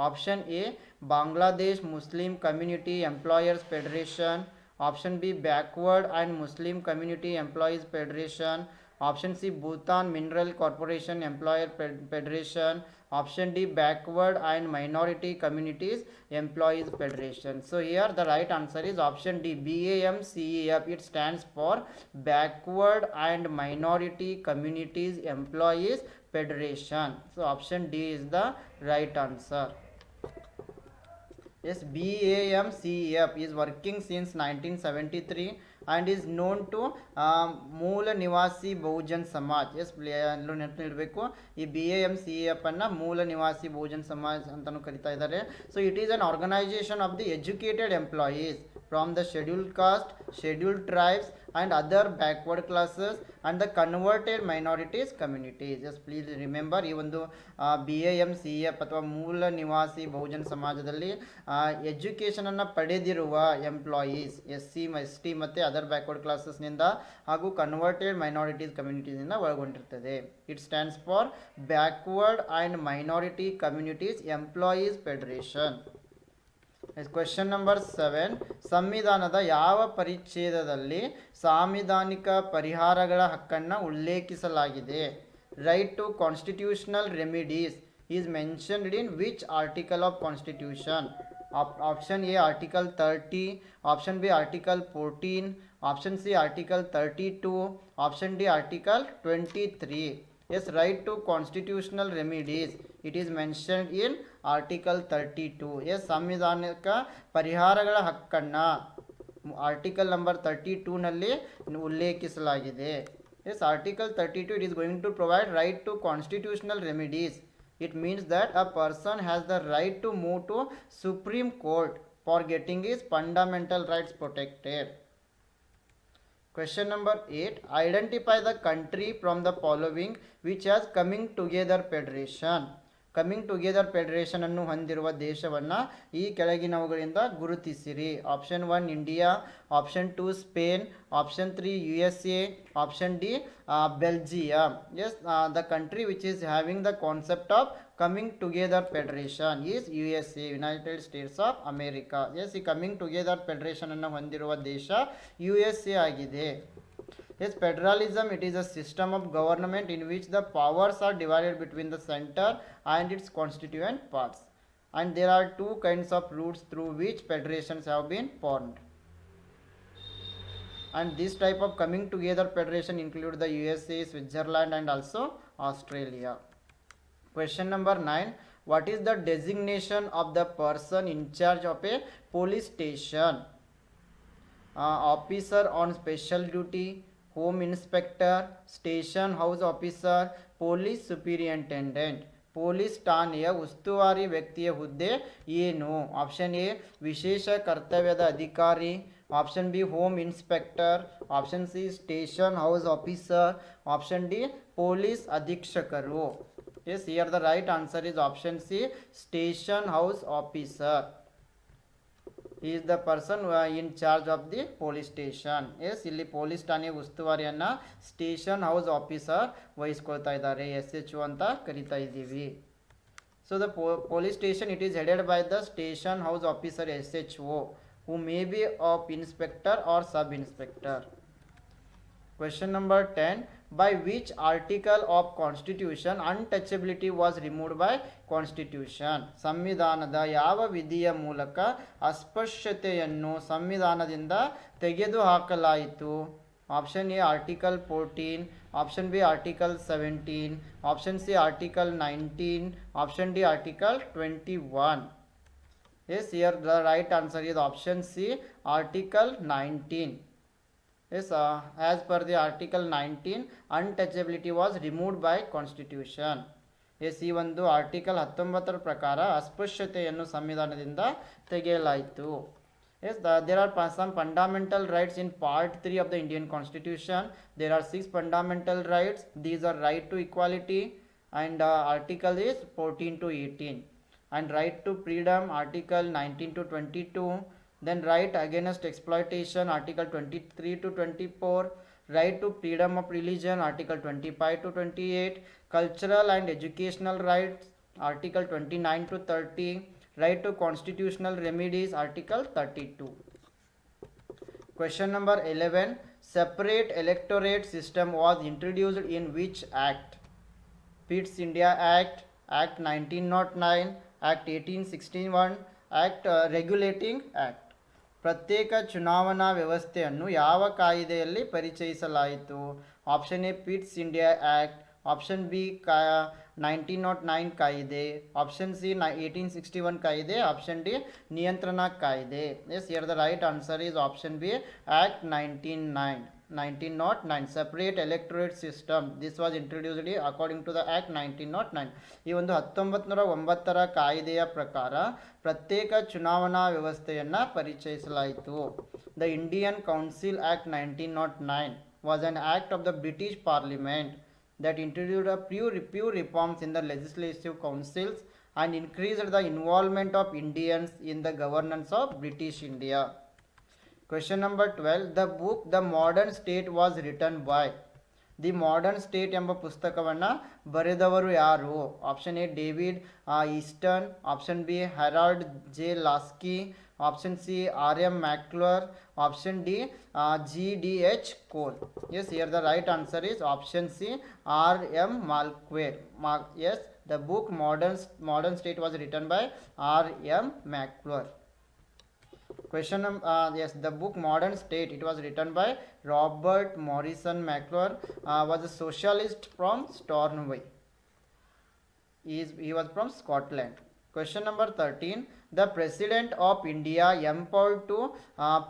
Option A Bangladesh Muslim Community Employers Federation, option B Backward and Muslim Community Employees Federation, option C Bhutan Mineral Corporation Employer Federation, option D Backward and Minority Communities Employees Federation. So here the right answer is option D BAMCEF. It stands for Backward and Minority Communities Employees Federation. So option D is the right answer. Yes, BAMCEF is working since 1973 and is known to ಮೂಲ ನಿವಾಸಿ Bahujan Samaj. S ಎಲ್ಲರೂ ನೆನಪಿಡಬೇಕು, ಈ BAMCEF ಅನ್ನು ಮೂಲ ನಿವಾಸಿ ಬಹುಜನ್ ಸಮಾಜ್ ಅಂತಲೂ ಕರಿತಾ ಇದ್ದಾರೆ. So it is an organisation of the educated employees from the scheduled caste, scheduled tribes and other backward classes and the converted minorities communities. Just please remember, ಈ ಒಂದು BAMCEF ಅಥವಾ ಮೂಲ ನಿವಾಸಿ ಬಹುಜನ್ ಸಮಾಜದಲ್ಲಿ ಎಜುಕೇಷನನ್ನು ಪಡೆದಿರುವ ಎಂಪ್ಲಾಯೀಸ್ SC ST ಮತ್ತು other backward ಕ್ಲಾಸಸ್ನಿಂದ ಹಾಗೂ ಕನ್ವರ್ಟೆಡ್ ಮೈನಾರಿಟೀಸ್ ಕಮ್ಯುನಿಟೀಸಿಂದ ಒಳಗೊಂಡಿರ್ತದೆ. It stands for backward and minority communities employees federation. Question number 7, ಸಂವಿಧಾನದ ಯಾವ ಪರಿಚ್ಛೇದದಲ್ಲಿ ಸಾಂವಿಧಾನಿಕ ಪರಿಹಾರಗಳ ಹಕ್ಕನ್ನು ಉಲ್ಲೇಖಿಸಲಾಗಿದೆ? Right to constitutional remedies is mentioned in which article of constitution? Option A article 30, option B article 14, option C article 32, option D article 23. Yes, right to constitutional remedies, it is mentioned in article 32. Yes, ಸಂವಿಧಾನಿಕ ಪರಿಹಾರಗಳ ಹಕ್ಕನ್ನು article number 32 ನಲ್ಲಿ ಉಲ್ಲೇಖಿಸಲಾಗಿದೆ. Yes, article 32, it is going to provide right to constitutional remedies. It means that a person has the right to move to Supreme Court for getting his fundamental rights protected. Question number 8, identify the country from the following which has coming together federation. Coming together federation ಅನ್ನು ಹೊಂದಿರುವ ದೇಶವನ್ನು ಈ ಕೆಳಗಿನವುಗಳಿಂದ ಗುರುತಿಸಿರಿ. Option 1 India, option 2 Spain, option 3 USA, option D Belgium. Yes the country which is having the concept of coming together federation is USA, United States of America. Yes ಈ coming together federation ಅನ್ನು ಹೊಂದಿರುವ ದೇಶ USA ಆಗಿದೆ. Yes, federalism, it is a system of government in which the powers are divided between the center and its constituent parts. and there are two kinds of routes through which federations have been formed, and this type of coming together federation include the USA, Switzerland and also Australia. Question number 9. What is the designation of the person in charge of a police station? Officer on special duty, home inspector, station house officer, police superintendent. Police ಠಾಣೆಯ ಉಸ್ತುವಾರಿ ವ್ಯಕ್ತಿಯ ಹುದ್ದೆ ಏನು? Option A ವಿಶೇಷ ಕರ್ತವ್ಯದ ಅಧಿಕಾರಿ, option B home inspector, option C station house officer, option D police ಅಧೀಕ್ಷಕರು. Yes, here the right answer is option C station house officer. He is the person in charge of the police station. Yes, ಇಲ್ಲಿ police ಠಾಣೆ ಉಸ್ತುವಾರಿಯನ್ನ station house officer ವಹಿಸ್ಕೊಳ್ತಾ ಇದ್ದಾರೆ, SHO ಅಂತ ಕರಿತಾ ಇದ್ದೀವಿ. So the police station, it is headed by the station house officer SHO, who may be of inspector or sub inspector. Question number 10. By which article of constitution untouchability was removed by constitution? ಸಂವಿಧಾನದ ಯಾವ ವಿಧಿಯ ಮೂಲಕ ಅಸ್ಪೃಶ್ಯತೆಯನ್ನು ಸಂವಿಧಾನದಿಂದ ತೆಗೆದುಹಾಕಲಾಯಿತು? Option A article 14, option B article 17, option C article 19, option D article 21. Yes, here the right answer is option C, article 19. Yes, as per the article 19, untouchability was removed by constitution. Yes, ಈ ಒಂದು article 19 ಪ್ರಕಾರ ಅಸ್ಪೃಶ್ಯತೆಯನ್ನು ಸಂವಿಧಾನದಿಂದ ತೆಗೆಯಲಾಯಿತು. Yes, there are some fundamental rights in part 3 of the Indian Constitution. There are 6 fundamental rights. These are right to equality, and article is 14 to 18, and right to freedom, article 19 to 22. Then right against exploitation, article 23 to 24. Right to freedom of religion, article 25 to 28. Cultural and educational rights, article 29 to 30. Right to constitutional remedies, article 32. Question number 11. Separate electorate system was introduced in which act? Pitt's India Act, Act 1909, Act 1861, Act Regulating Act. ಪ್ರತ್ಯೇಕ ಚುನಾವಣಾ ವ್ಯವಸ್ಥೆಯನ್ನು ಯಾವ ಕಾಯಿದೆಯಲ್ಲಿ ಪರಿಚಯಿಸಲಾಯಿತು? Option A pits India act, option B 1909 ಕಾಯಿದೆ, option C 1861 ಕಾಯಿದೆ, option D ನಿಯಂತ್ರಣ ಕಾಯಿದೆ. Yes, here the right answer is option B act 1909. Separate electorate system, this was introduced according to the act 1909. ಈ ಒಂದು 1909 ಕಾಯ್ದೆಯ ಪ್ರಕಾರ ಪ್ರತ್ಯೇಕ ಚುನಾವಣಾ ವ್ಯವಸ್ಥೆಯನ್ನು ಪರಿಚಯಿಸಲಾಯಿತು. The Indian Council Act 1909 was an act of the British Parliament that introduced a few reforms in the legislative councils and increased the involvement of Indians in the governance of British India. Question number 12. The book The Modern State was written by? The modern state ಎಂಬ ಪುಸ್ತಕವನ್ನು ಬರೆದವರು ಯಾರು? Option A David Easton, option B Harold J Laski, option C R.M. MacIver, option D G.D.H. Cole. Yes, here the right answer is option C R.M. MacIver. Yes, the book modern state was written by R.M. MacIver. Question yes, the book Modern State, it was written by Robert Morrison McClure, was a socialist from Stornoway. He was from Scotland. Question number 13. The President of India empowered to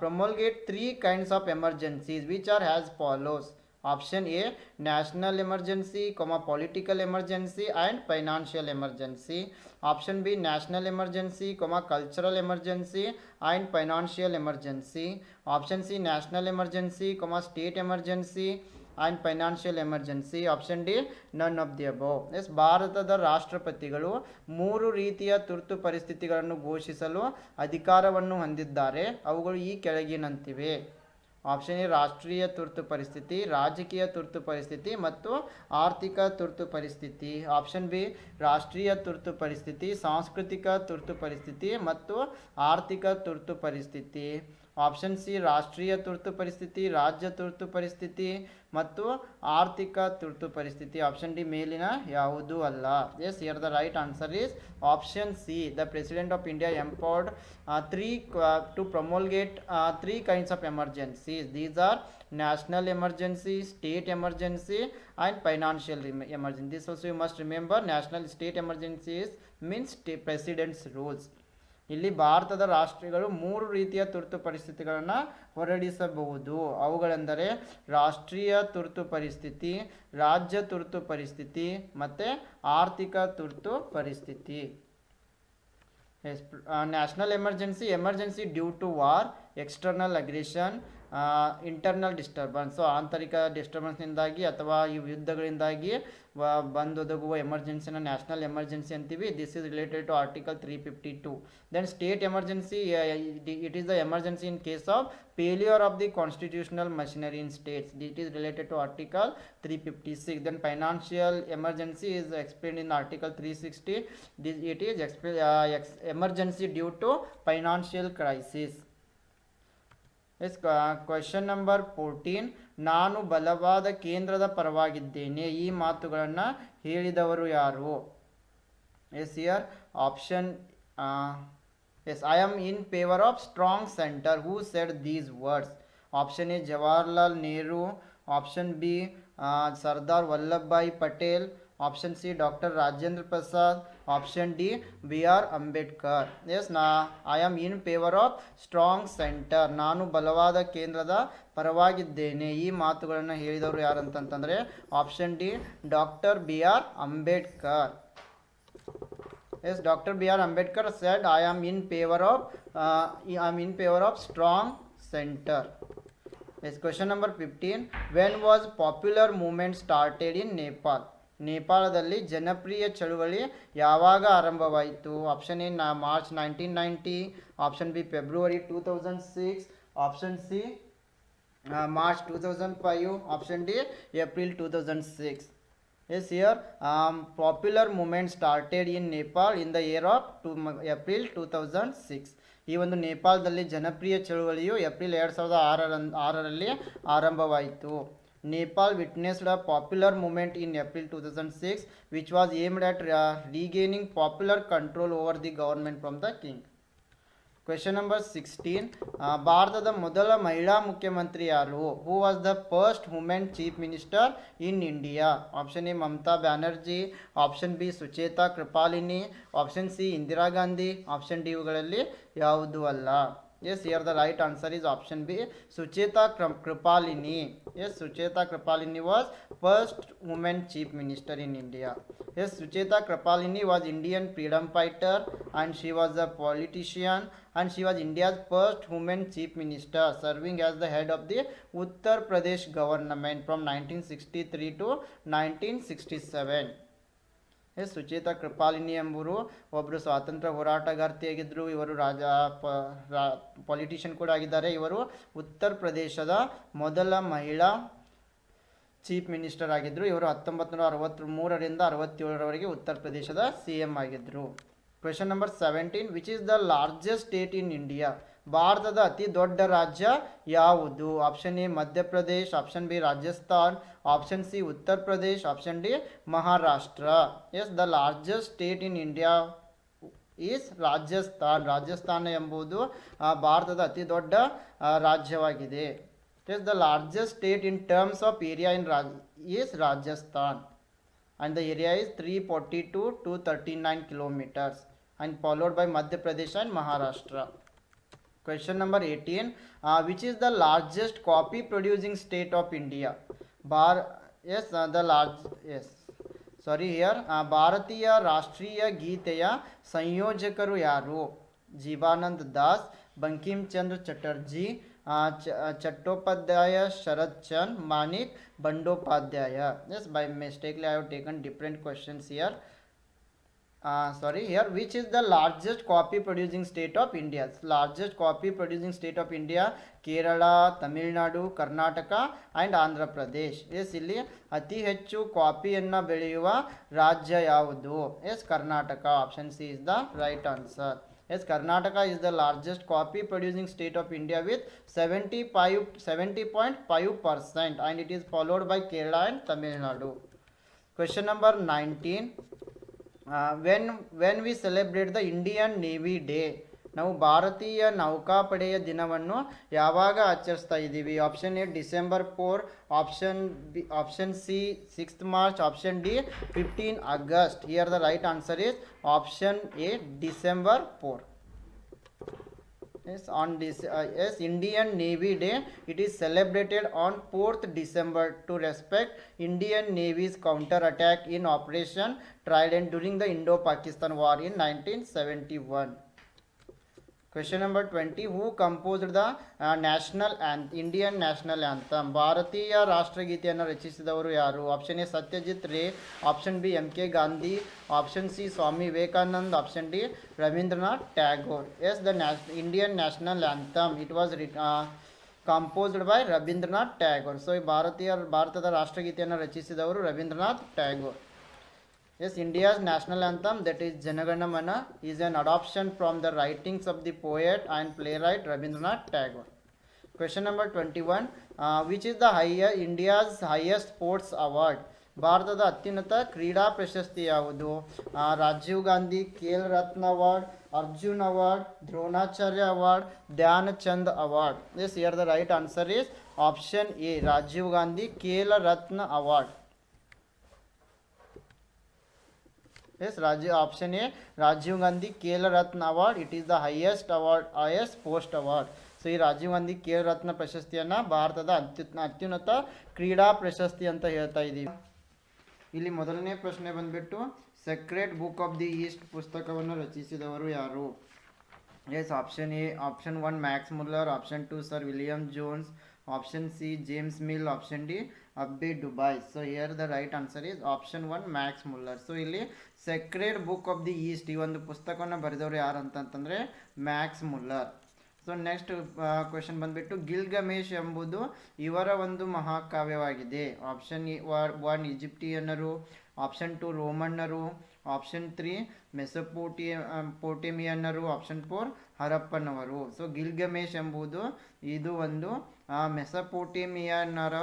promulgate 3 kinds of emergencies, which are as follows. Option A, national emergency, political emergency and financial emergency. Option B, national emergency, cultural emergency and financial emergency. Option C, national emergency, state emergency and financial emergency. Option D, none of the above. Yes, ಭಾರತದ ರಾಷ್ಟ್ರಪತಿಗಳು 3 ರೀತಿಯ ತುರ್ತು ಪರಿಸ್ಥಿತಿಗಳನ್ನು ಘೋಷಿಸಲು ಅಧಿಕಾರವನ್ನು ಹೊಂದಿದ್ದಾರೆ. ಅವುಗಳು ಈ ಕೆಳಗಿನಂತಿವೆ. ಆಪ್ಷನ್ ಎ ರಾಷ್ಟ್ರೀಯ ತುರ್ತು ಪರಿಸ್ಥಿತಿ, ರಾಜಕೀಯ ತುರ್ತು ಪರಿಸ್ಥಿತಿ ಮತ್ತು ಆರ್ಥಿಕ ತುರ್ತು ಪರಿಸ್ಥಿತಿ. ಆಪ್ಷನ್ ಬಿ ರಾಷ್ಟ್ರೀಯ ತುರ್ತು ಪರಿಸ್ಥಿತಿ, ಸಾಂಸ್ಕೃತಿಕ ತುರ್ತು ಪರಿಸ್ಥಿತಿ ಮತ್ತು ಆರ್ಥಿಕ ತುರ್ತು ಪರಿಸ್ಥಿತಿ. ಆಪ್ಷನ್ ಸಿ ರಾಷ್ಟ್ರೀಯ ತುರ್ತು ಪರಿಸ್ಥಿತಿ, ರಾಜ್ಯ ತುರ್ತು ಪರಿಸ್ಥಿತಿ ಮತ್ತು ಆರ್ಥಿಕ ತುರ್ತು ಪರಿಸ್ಥಿತಿ. ಆಪ್ಷನ್ ಡಿ ಮೇಲಿನ ಯಾವುದೂ ಅಲ್ಲ. Yes, here the right answer is option C. The president of India empowered to promulgate three kinds of emergencies. These are national emergency, state emergency and financial emergency. This also you must remember. National, state emergencies means president's rules. ಇಲ್ಲಿ ಭಾರತದ ರಾಷ್ಟ್ರಗಳು ಮೂರು ರೀತಿಯ ತುರ್ತು ಪರಿಸ್ಥಿತಿಗಳನ್ನು ಹೊರಡಿಸಬಹುದು. ಅವುಗಳೆಂದರೆ ರಾಷ್ಟ್ರೀಯ ತುರ್ತು ಪರಿಸ್ಥಿತಿ, ರಾಜ್ಯ ತುರ್ತು ಪರಿಸ್ಥಿತಿ ಮತ್ತು ಆರ್ಥಿಕ ತುರ್ತು ಪರಿಸ್ಥಿತಿ. National emergency due to war, external aggression, internal disturbance. So ಆಂತರಿಕ ಡಿಸ್ಟರ್ಬೆನ್ಸ್ನಿಂದಾಗಿ ಅಥವಾ ಈ ಯುದ್ಧಗಳಿಂದಾಗಿ ಬಂದೊದಗುವ ಎಮರ್ಜೆನ್ಸಿನ ನ್ಯಾಷನಲ್ ಎಮರ್ಜೆನ್ಸಿ ಅಂತೀವಿ. This is related to article 352. Then state emergency, it is the emergency in case of failure of the constitutional machinery in states. It is related to article 356. Then financial emergency is explained in article 360. It is emergency due to financial crisis. Yes, question number 14. ನಾನು ಬಲವಾದ ಕೇಂದ್ರದ ಪರವಾಗಿದ್ದೇನೆ. ಈ ಮಾತುಗಳನ್ನು ಹೇಳಿದವರು ಯಾರು? Yes, here option yes, I am in favor of strong center. Who said these words? Option A Jawaharlal Nehru, option B Sardar Vallabhbhai Patel, option C Dr. Rajendra Prasad, option D B.R. Ambedkar. Yes, I am in favor of strong center. ನಾನು ಬಲವಾದ ಕೇಂದ್ರದ ಪರವಾಗಿದ್ದೇನೆ. ಈ ಮಾತುಗಳನ್ನು ಹೇಳಿದವರು ಯಾರು ಅಂತಂತಂದರೆ option D doctor B.R. Ambedkar. Yes, Dr. B.R. Ambedkar said, I am in favor of strong center. Yes, question number 15. When was popular movement started in Nepal? ನೇಪಾಳದಲ್ಲಿ ಜನಪ್ರಿಯ ಚಳುವಳಿ ಯಾವಾಗ ಆರಂಭವಾಯಿತು? Option A March 1990, option B February 2006, option C March 2005, option D April 2006. Yes, here popular movement started in Nepal in the year of April 2006. ಈ ಒಂದು ನೇಪಾಳದಲ್ಲಿ ಜನಪ್ರಿಯ ಚಳುವಳಿಯು April 2006ರಲ್ಲಿ ಆರಂಭವಾಯಿತು. Nepal witnessed a popular movement in April 2006 which was aimed at regaining popular control over the government from the king. Question number 16. ಭಾರತದ ಮೊದಲ ಮಹಿಳಾ ಮುಖ್ಯಮಂತ್ರಿ ಯಾರು? Who was the first women chief minister in India? Option A Mamata Banerjee, option B Sucheta Kripalani, option C Indira Gandhi, option D ಇವುಗಳಲ್ಲಿ ಯಾವುದೂ ಅಲ್ಲ. Yes, here the right answer is option B, Sucheta Kripalini. Yes, Sucheta Kripalini was first woman chief minister in India. Yes, Sucheta Kripalini was Indian freedom fighter and she was a politician and she was India's first woman chief minister, serving as the head of the Uttar Pradesh government from 1963 to 1967. S, Sucheta Krupalini ಎಂಬುವರು ಒಬ್ಬರು ಸ್ವಾತಂತ್ರ್ಯ ಹೋರಾಟಗಾರ್ತಿಯಾಗಿದ್ದರು. ಇವರು politician ಕೂಡ ಆಗಿದ್ದಾರೆ. ಇವರು ಉತ್ತರ ಪ್ರದೇಶದ ಮೊದಲ ಮಹಿಳಾ ಚೀಫ್ ಮಿನಿಸ್ಟರ್ ಆಗಿದ್ದರು. ಇವರು 1963ರಿಂದ 67ರವರೆಗೆ ಉತ್ತರ ಪ್ರದೇಶದ CM ಆಗಿದ್ದರು. Question number 17. Which is the largest state in India? ಭಾರತದ ಅತಿ ದೊಡ್ಡ ರಾಜ್ಯ ಯಾವುದು? Option A Madhya Pradesh, option B Rajasthan, option C Uttar Pradesh, option D Maharashtra. Yes, the largest state in India is Rajasthan. Rajasthan ಎಂಬುದು ಭಾರತದ ಅತಿ ದೊಡ್ಡ ರಾಜ್ಯವಾಗಿದೆ. Yes, the largest state in terms of area is Rajasthan and the area is 342 to 39 kilometers and followed by Madhya Pradesh and Maharashtra. Question number 18. Which is the largest coffee producing state of India? ಭಾರತೀಯ ರಾಷ್ಟ್ರೀಯ ಗೀತೆಯ ಸಂಯೋಜಕರು ಯಾರು? ಜೀವಾನಂದ್ ದಾಸ್, ಬಂಕಿಮ್ ಚಂದ್ರ ಚಟರ್ಜಿ, ಚಟ್ಟೋಪಾಧ್ಯಾಯ, ಶರತ್ ಚಂದ್, Manik Bandyopadhyay. Yes, by mistakenly I have taken different questions here. Here, which is the largest coffee producing state of India? Largest coffee producing state of India, Kerala, Tamil Nadu, Karnataka and Andhra Pradesh. Yes, ಇಲ್ಲಿ ಅತಿ ಹೆಚ್ಚು ಕಾಫಿಯನ್ನು ಬೆಳೆಯುವ ರಾಜ್ಯ ಯಾವುದು? Yes, Karnataka. Option C is the right answer. Yes, Karnataka is the largest coffee producing state of India with 70.5%, and it is followed by Kerala and Tamil Nadu. Question number 19. When we celebrate the Indian Navy Day, ನಾವು ಭಾರತೀಯ ನೌಕಾಪಡೆಯ ದಿನವನ್ನು ಯಾವಾಗ ಆಚರಿಸ್ತಾ ಇದ್ದೀವಿ? Option A December 4, option C 6th March, option D 15 August. Here the right answer is option A December 4. Yes, on this yes, Indian Navy Day, it is celebrated on 4th December to respect Indian Navy's counter attack in Operation Trident during the Indo-Pakistan War in 1971. Question number 20. Who composed the Indian national anthem? ಭಾರತೀಯ ರಾಷ್ಟ್ರಗೀತೆಯನ್ನು ರಚಿಸಿದವರು ಯಾರು? Option A Satyajit Ray, option B M K Gandhi, option C Swami Vivekanand, option D Rabindranath Tagore. Yes, the Indian national anthem, it was composed by Rabindranath Tagore. So ಭಾರತದ ರಾಷ್ಟ್ರಗೀತೆಯನ್ನು ರಚಿಸಿದವರು Ravindranath Tagore. Yes, India's national anthem, that is Janagana Mana, is an adoption from the writings of the poet and playwright Rabindranath Tagore. Question number 21. Which is the India's highest sports award? ಭಾರತದ ಅತ್ಯುನ್ನತ ಕ್ರೀಡಾ ಪ್ರಶಸ್ತಿ ಯಾವುದು? Rajiv Gandhi Khel Ratna award, Arjun award, Dronacharya award, Dhyan Chand award. Yes, here the right answer is option A, Rajiv Gandhi Khel Ratna award. Yes, option A, Rajiv Gandhi Khel Ratna Award. It is the highest award, highest post award. So ಈ ರಾಜೀವ್ ಗಾಂಧಿ ಖೇಲ್ ರತ್ನ ಪ್ರಶಸ್ತಿಯನ್ನು ಭಾರತದ ಅತ್ಯುನ್ನತ ಕ್ರೀಡಾ ಪ್ರಶಸ್ತಿ ಅಂತ ಹೇಳ್ತಾ ಇದ್ದೀವಿ. ಇಲ್ಲಿ ಮೊದಲನೇ ಪ್ರಶ್ನೆ ಬಂದ್ಬಿಟ್ಟು secret book of the east ಪುಸ್ತಕವನ್ನು ರಚಿಸಿದವರು ಯಾರು? Yes, option A, option 1 Max Muller, option 2 sir William Jones, option C James Mill, option D Abbe Dubois. So here the right answer is option 1 Max Muller. So ಇಲ್ಲಿ sacred book of the east ಈ ಒಂದು ಪುಸ್ತಕವನ್ನು ಬರೆದವರು ಯಾರು ಅಂತಂತಂದರೆ Max Muller. So next question ಬಂದ್ಬಿಟ್ಟು Gilgamesh ಎಂಬುದು ಇವರ ಒಂದು ಮಹಾಕಾವ್ಯವಾಗಿದೆ. ಆಪ್ಷನ್ 1 ಈಜಿಪ್ಟಿಯನ್ನರು, ಆಪ್ಷನ್ 2 ರೋಮನ್ನರು, ಆಪ್ಷನ್ 3 ಮೆಸೊಪೋಟೇಮಿಯನ್ನರು, ಆಪ್ಷನ್ 4 ಹರಪ್ಪನವರು. ಸೊ ಗಿಲ್ಗಮೇಶ್ ಎಂಬುದು ಇದು ಒಂದು ಮೆಸೊಪೋಟೇಮಿಯನ್ನರ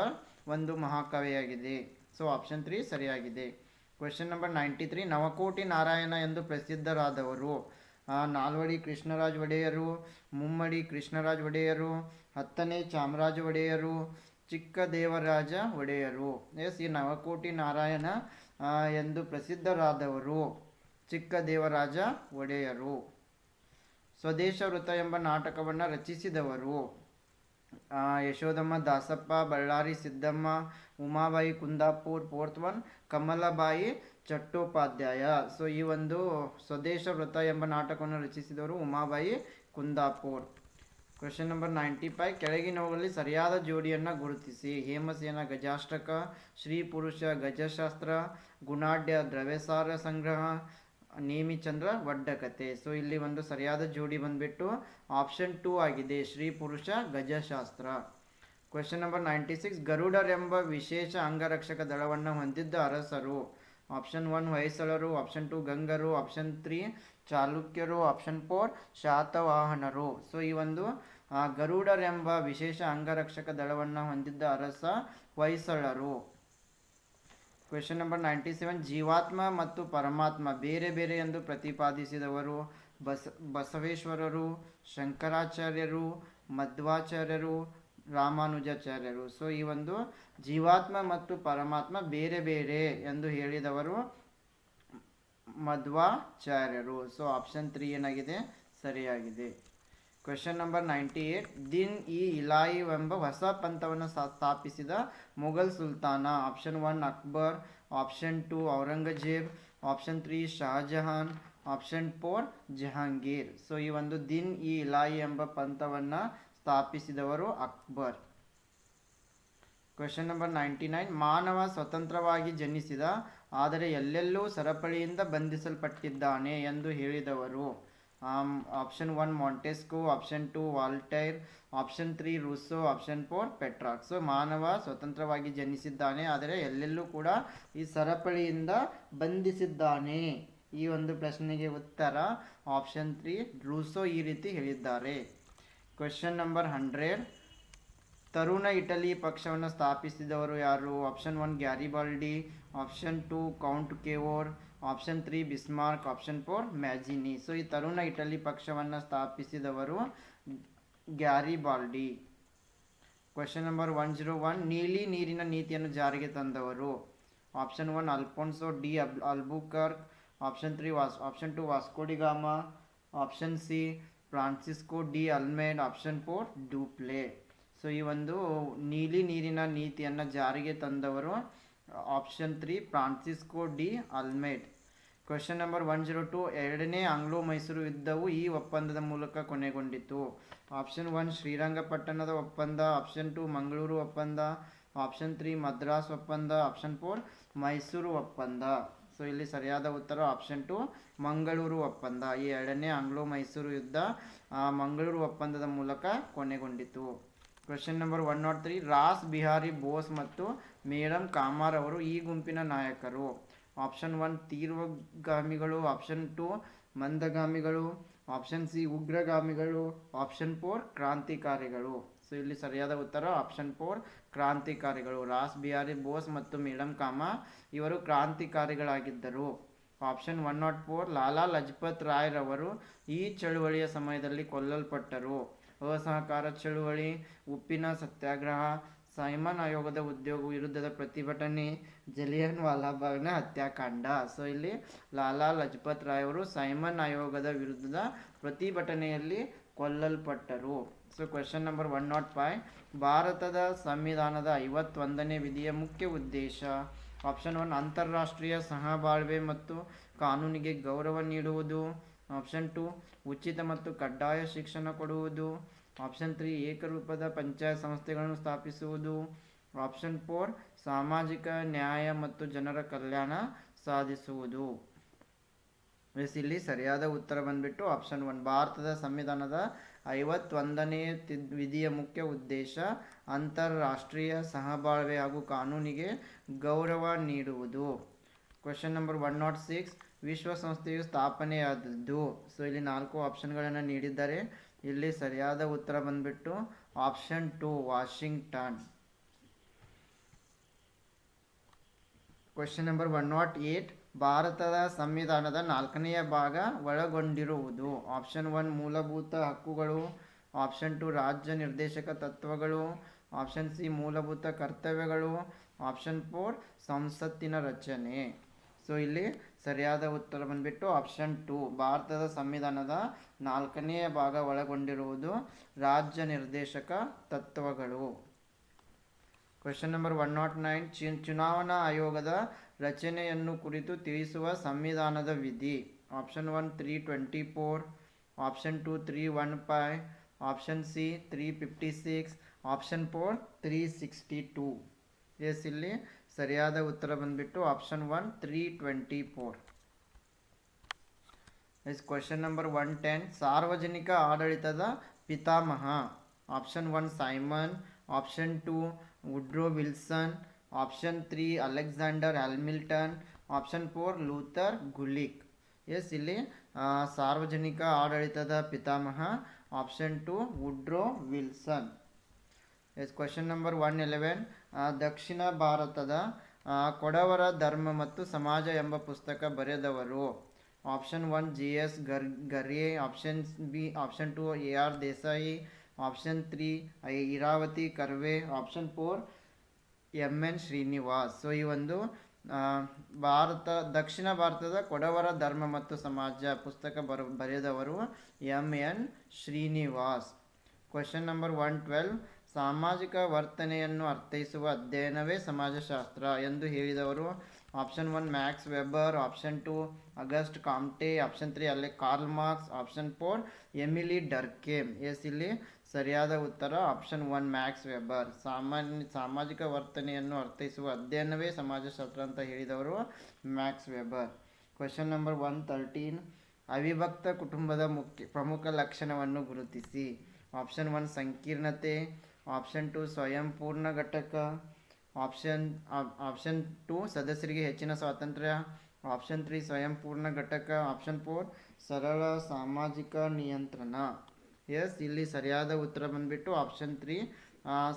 ಒಂದು ಮಹಾಕಾವ್ಯವಾಗಿದೆ. ಸೊ ಆಪ್ಷನ್ 3 ಸರಿಯಾಗಿದೆ. Question number 93. ನವಕೋಟಿ ನಾರಾಯಣ ಎಂದು ಪ್ರಸಿದ್ಧರಾದವರು? ನಾಲ್ವಡಿ ಕೃಷ್ಣರಾಜ ಒಡೆಯರು, ಮುಮ್ಮಡಿ ಕೃಷ್ಣರಾಜ ಒಡೆಯರು, 10ನೇ ಚಾಮರಾಜ ಒಡೆಯರು, ಚಿಕ್ಕದೇವರಾಜ ಒಡೆಯರು. ಎಸ್, ಈ ನವಕೋಟಿ ನಾರಾಯಣ ಎಂದು ಪ್ರಸಿದ್ಧರಾದವರು ಚಿಕ್ಕದೇವರಾಜ ಒಡೆಯರು. ಸ್ವದೇಶ ವೃತ್ತ ಎಂಬ ನಾಟಕವನ್ನು ರಚಿಸಿದವರು? Yashodamma Dasappa, Ballari Siddamma, Umabai Kundapur, 4th one Kamalabai Chattopadhyay. So ಈ ಒಂದು ಸ್ವದೇಶ ವ್ರತ ಎಂಬ ನಾಟಕವನ್ನು ರಚಿಸಿದವರು ಉಮಾಬಾಯಿ ಕುಂದಾಪುರ್. Question number 95. ಕೆಳಗಿನವುಗಳಲ್ಲಿ ಸರಿಯಾದ ಜೋಡಿಯನ್ನು ಗುರುತಿಸಿ. ಹೇಮಸೇನ ಗಜಾಷ್ಟಕ, ಶ್ರೀ ಪುರುಷ ಗಜಶಾಸ್ತ್ರ, ಗುಣಾಢ್ಯ ದ್ರವ್ಯಸಾರ ಸಂಗ್ರಹ, ನೇಮಿಚಂದ್ರ ವಡ್ಡಕತೆ. ಸೊ ಇಲ್ಲಿ ಒಂದು ಸರಿಯಾದ ಜೋಡಿ ಬಂದ್ಬಿಟ್ಟು ಆಪ್ಷನ್ 2 ಆಗಿದೆ, ಶ್ರೀ ಪುರುಷ ಗಜಶಾಸ್ತ್ರ. Question number 96. ಗರುಡರೆಂಬ ವಿಶೇಷ ಅಂಗರಕ್ಷಕ ದಳವನ್ನು ಹೊಂದಿದ್ದ ಅರಸರು? ಆಪ್ಷನ್ 1 ಹೊಯ್ಸಳರು, ಆಪ್ಷನ್ 2 ಗಂಗರು, ಆಪ್ಷನ್ 3 ಚಾಲುಕ್ಯರು, ಆಪ್ಷನ್ 4 ಶಾತವಾಹನರು. ಸೊ ಈ ಒಂದು ಗರುಡರೆಂಬ ವಿಶೇಷ ಅಂಗರಕ್ಷಕ ದಳವನ್ನು ಹೊಂದಿದ್ದ ಅರಸ ಹೊಯ್ಸಳರು. Question number 97. ಜೀವಾತ್ಮ ಮತ್ತು ಪರಮಾತ್ಮ ಬೇರೆ ಬೇರೆ ಎಂದು ಪ್ರತಿಪಾದಿಸಿದವರು? ಬಸವೇಶ್ವರರು, ಶಂಕರಾಚಾರ್ಯರು, ಮಧ್ವಾಚಾರ್ಯರು, ರಾಮಾನುಜಾಚಾರ್ಯರು. ಸೊ ಈ ಒಂದು ಜೀವಾತ್ಮ ಮತ್ತು ಪರಮಾತ್ಮ ಬೇರೆ ಬೇರೆ ಎಂದು ಹೇಳಿದವರು ಮಧ್ವಾಚಾರ್ಯರು. ಸೊ ಆಪ್ಷನ್ 3 ಏನಾಗಿದೆ? ಸರಿಯಾಗಿದೆ. Question number 98. ದಿನ್ ಇ ಇಲಾಯಿ ಎಂಬ ಹೊಸ ಪಂಥವನ್ನು ಸ್ಥಾಪಿಸಿದ ಮೊಘಲ್ ಸುಲ್ತಾನ? Option 1 Akbar, option 2 Aurangzeb, option 3 Shah Jahan, option 4 Jahangir. So ಈ ಒಂದು ದಿನ್ ಇ ಇಲಾಯಿ ಎಂಬ ಪಂಥವನ್ನು ಸ್ಥಾಪಿಸಿದವರು ಅಕ್ಬರ್. Question number 99. ಮಾನವ ಸ್ವತಂತ್ರವಾಗಿ ಜನಿಸಿದ ಆದರೆ ಎಲ್ಲೆಲ್ಲೂ ಸರಪಳಿಯಿಂದ ಬಂಧಿಸಲ್ಪಟ್ಟಿದ್ದಾನೆ ಎಂದು ಹೇಳಿದವರು? Option 1 Montesquieu, option 2 Voltaire, option 3 Rousseau, option 4 Petrarch. So ಮಾನವ ಸ್ವತಂತ್ರವಾಗಿ ಜನಿಸಿದ್ದಾನೆ ಆದರೆ ಎಲ್ಲೆಲ್ಲೂ ಕೂಡ ಈ ಸರಪಳಿಯಿಂದ ಬಂಧಿಸಿದ್ದಾನೆ ಈ ಒಂದು ಪ್ರಶ್ನೆಗೆ ಉತ್ತರ ಆಪ್ಷನ್ 3 ರೂಸೋ ಈ ರೀತಿ ಹೇಳಿದ್ದಾರೆ. Question number 100. ತರುಣ ಇಟಲಿ ಪಕ್ಷವನ್ನು ಸ್ಥಾಪಿಸಿದವರು ಯಾರು? Option 1 Garibaldi, option 2 Count Cavour, option 3 Bismarck, option 4 Mazzini. So ಈ ತರುಣ ಇಟಲಿ ಪಕ್ಷವನ್ನು ಸ್ಥಾಪಿಸಿದವರು ಗ್ಯಾರಿಬಾಲ್ಡಿ. Question number 101. ನೀಲಿ ನೀರಿನ ನೀತಿಯನ್ನು ಜಾರಿಗೆ ತಂದವರು? Option 1 Alfonso de Albuquerque, option 3 option 2 Vasco da Gama, option C Francisco de Almeida, option 4 Dupleix. So ಈ ಒಂದು ನೀಲಿ ನೀರಿನ ನೀತಿಯನ್ನು ಜಾರಿಗೆ ತಂದವರು option 3 Francisco de Almeida. Question number 102. ಎರಡನೇ ಆಂಗ್ಲೋ ಮೈಸೂರು ಯುದ್ಧವು ಈ ಒಪ್ಪಂದದ ಮೂಲಕ ಕೊನೆಗೊಂಡಿತು? ಆಪ್ಷನ್ 1 ಶ್ರೀರಂಗಪಟ್ಟಣದ ಒಪ್ಪಂದ, ಆಪ್ಷನ್ 2 ಮಂಗಳೂರು ಒಪ್ಪಂದ, ಆಪ್ಷನ್ 3 ಮದ್ರಾಸ್ ಒಪ್ಪಂದ, ಆಪ್ಷನ್ 4 ಮೈಸೂರು ಒಪ್ಪಂದ. ಸೊ ಇಲ್ಲಿ ಸರಿಯಾದ ಉತ್ತರ ಆಪ್ಷನ್ 2 ಮಂಗಳೂರು ಒಪ್ಪಂದ. ಈ ಎರಡನೇ ಆಂಗ್ಲೋ ಮೈಸೂರು ಯುದ್ಧ ಮಂಗಳೂರು ಒಪ್ಪಂದದ ಮೂಲಕ ಕೊನೆಗೊಂಡಿತು. Question number 103. ರಾಸ್ ಬಿಹಾರಿ ಬೋಸ್ ಮತ್ತು ಮೇಡಮ್ ಕಾಮಾರ್ ಅವರು ಈ ಗುಂಪಿನ ನಾಯಕರು? ಆಪ್ಷನ್ 1 ತೀವ್ರಗಾಮಿಗಳು, ಆಪ್ಷನ್ 2 ಮಂದಗಾಮಿಗಳು, ಆಪ್ಷನ್ ಸಿ ಉಗ್ರಗಾಮಿಗಳು, ಆಪ್ಷನ್ 4 ಕ್ರಾಂತಿಕಾರಿಗಳು. ಸೊ ಇಲ್ಲಿ ಸರಿಯಾದ ಉತ್ತರ ಆಪ್ಷನ್ 4 ಕ್ರಾಂತಿಕಾರಿಗಳು. ರಾಸ್ ಬಿಹಾರಿ ಬೋಸ್ ಮತ್ತು ಮೇಡಮ್ ಕಾಮಾ ಇವರು ಕ್ರಾಂತಿಕಾರಿಗಳಾಗಿದ್ದರು. ಆಪ್ಷನ್ 104. ಲಾಲಾ ಲಜಪತ್ ರಾಯ್ ರವರು ಈ ಚಳುವಳಿಯ ಸಮಯದಲ್ಲಿ ಕೊಲ್ಲಲ್ಪಟ್ಟರು? ಅಸಹಕಾರ ಚಳುವಳಿ, ಉಪ್ಪಿನ ಸತ್ಯಾಗ್ರಹ, ಸೈಮನ್ ಆಯೋಗದ ಉದ್ಯೋಗ ವಿರುದ್ಧದ ಪ್ರತಿಭಟನೆ, ಜಲಿಯನ್ ವಾಲಾಬಾಗ್ನ ಹತ್ಯಾಕಾಂಡ. ಸೊ ಇಲ್ಲಿ ಲಾಲಾ ಲಜಪತ್ ರಾಯ್ ಅವರು ಸೈಮನ್ ಆಯೋಗದ ವಿರುದ್ಧದ ಪ್ರತಿಭಟನೆಯಲ್ಲಿ ಕೊಲ್ಲಲ್ಪಟ್ಟರು. So question number 105. ಭಾರತದ ಸಂವಿಧಾನದ 51ನೇ ವಿಧಿಯ ಮುಖ್ಯ ಉದ್ದೇಶ? ಆಪ್ಷನ್ 1 ಅಂತಾರಾಷ್ಟ್ರೀಯ ಸಹಬಾಳ್ವೆ ಮತ್ತು ಕಾನೂನಿಗೆ ಗೌರವ ನೀಡುವುದು, ಆಪ್ಷನ್ 2 ಉಚಿತ ಮತ್ತು ಕಡ್ಡಾಯ ಶಿಕ್ಷಣ ಕೊಡುವುದು, ಆಪ್ಷನ್ 3 ಏಕರೂಪದ ಪಂಚಾಯತ್ ಸಂಸ್ಥೆಗಳನ್ನು ಸ್ಥಾಪಿಸುವುದು, ಆಪ್ಷನ್ 4 ಸಾಮಾಜಿಕ ನ್ಯಾಯ ಮತ್ತು ಜನರ ಕಲ್ಯಾಣ ಸಾಧಿಸುವುದು. ಇಲ್ಲಿ ಸರಿಯಾದ ಉತ್ತರ ಬಂದ್ಬಿಟ್ಟು ಆಪ್ಷನ್ 1. ಭಾರತದ ಸಂವಿಧಾನದ 51ನೇ ವಿಧಿಯ ಮುಖ್ಯ ಉದ್ದೇಶ ಅಂತಾರಾಷ್ಟ್ರೀಯ ಸಹಬಾಳ್ವೆ ಹಾಗೂ ಕಾನೂನಿಗೆ ಗೌರವ ನೀಡುವುದು. Question number 106. ವಿಶ್ವಸಂಸ್ಥೆಯು ಸ್ಥಾಪನೆಯಾದದ್ದು? ಸೊ ಇಲ್ಲಿ 4 ಆಪ್ಷನ್ಗಳನ್ನು ನೀಡಿದ್ದಾರೆ. ಇಲ್ಲಿ ಸರಿಯಾದ ಉತ್ತರ ಬಂದ್ಬಿಟ್ಟು ಆಪ್ಷನ್ 2 ವಾಷಿಂಗ್ಟನ್. Question number 108. ಭಾರತದ ಸಂವಿಧಾನದ 4ನೆಯ ಭಾಗ ಒಳಗೊಂಡಿರುವುದು? ಆಪ್ಷನ್ 1 ಮೂಲಭೂತ ಹಕ್ಕುಗಳು, ಆಪ್ಷನ್ 2 ರಾಜ್ಯ ನಿರ್ದೇಶಕ ತತ್ವಗಳು, ಆಪ್ಷನ್ ಸಿ ಮೂಲಭೂತ ಕರ್ತವ್ಯಗಳು, ಆಪ್ಷನ್ 4 ಸಂಸತ್ತಿನ ರಚನೆ. ಸೊ ಇಲ್ಲಿ ಸರಿಯಾದ ಉತ್ತರ ಬಂದ್ಬಿಟ್ಟು ಆಪ್ಷನ್ 2. ಭಾರತದ ಸಂವಿಧಾನದ 4ನೆಯ ಭಾಗ ಒಳಗೊಂಡಿರುವುದು ರಾಜ್ಯ ನಿರ್ದೇಶಕ ತತ್ವಗಳು. Question number 109. ಚುನಾವಣಾ ಆಯೋಗದ ರಚನೆಯನ್ನು ಕುರಿತು ತಿಳಿಸುವ ಸಂವಿಧಾನದ ವಿಧಿ? Option 1 324, option 2 315, option C 356, option 4 362. Yes ಇಲ್ಲಿ ಸರಿಯಾದ ಉತ್ತರ ಬಂದ್ಬಿಟ್ಟು ಆಪ್ಷನ್ 1 324. S question number 110. ಸಾರ್ವಜನಿಕ ಆಡಳಿತದ ಪಿತಾಮಹ? Option 1 Simon, option 2 Woodrow Wilson, option 3 Alexander Hamilton, option 4 Luther Gulick. Yes ಇಲ್ಲಿ ಸಾರ್ವಜನಿಕ ಆಡಳಿತದ ಪಿತಾಮಹ option 2 Woodrow Wilson. Yes question number 111. ದಕ್ಷಿಣ ಭಾರತದ ಕೊಡವರ ಧರ್ಮ ಮತ್ತು ಸಮಾಜ ಎಂಬ ಪುಸ್ತಕ ಬರೆದವರು? ಆಪ್ಷನ್ 1 JS ಗರ್ಗೆ, option B option 2 AR Desai, option 3 Irawati Karve, option 4 MN Srinivas. So ಈ ಒಂದು ದಕ್ಷಿಣ ಭಾರತದ ಕೊಡವರ ಧರ್ಮ ಮತ್ತು ಸಮಾಜ ಪುಸ್ತಕ ಬರೆದವರು MN ಶ್ರೀನಿವಾಸ್. Question number 112. ಸಾಮಾಜಿಕ ವರ್ತನೆಯನ್ನು ಅರ್ಥೈಸುವ ಅಧ್ಯಯನವೇ ಸಮಾಜಶಾಸ್ತ್ರ ಎಂದು ಹೇಳಿದವರು? Option 1 Max Weber, option 2 August Comte, option 3 Karl Marx, option 4 Emile Durkheim. Yes ಇಲ್ಲಿ ಸರಿಯಾದ ಉತ್ತರ ಆಪ್ಷನ್ 1 ಮ್ಯಾಕ್ಸ್ ವೆಬರ್. ಸಾಮಾಜಿಕ ವರ್ತನೆಯನ್ನು ಅರ್ಥೈಸುವ ಅಧ್ಯಯನವೇ ಸಮಾಜಶಾಸ್ತ್ರ ಅಂತ ಹೇಳಿದವರು ಮ್ಯಾಕ್ಸ್ ವೆಬರ್. Question number 113. ಅವಿಭಕ್ತ ಕುಟುಂಬದ ಪ್ರಮುಖ ಲಕ್ಷಣವನ್ನು ಗುರುತಿಸಿ? ಆಪ್ಷನ್ 1 ಸಂಕೀರ್ಣತೆ, ಆಪ್ಷನ್ 2 ಸ್ವಯಂ ಪೂರ್ಣ ಘಟಕ, ಆಪ್ಷನ್ 2 ಸದಸ್ಯರಿಗೆ ಹೆಚ್ಚಿನ ಸ್ವಾತಂತ್ರ್ಯ, ಆಪ್ಷನ್ 3 ಸ್ವಯಂಪೂರ್ಣ ಘಟಕ. ಆಪ್ಷನ್ 4 ಸರಳ ಸಾಮಾಜಿಕ ನಿಯಂತ್ರಣ. ಎಸ್, ಇಲ್ಲಿ ಸರಿಯಾದ ಉತ್ತರ ಬಂದ್ಬಿಟ್ಟು ಆಪ್ಷನ್ 3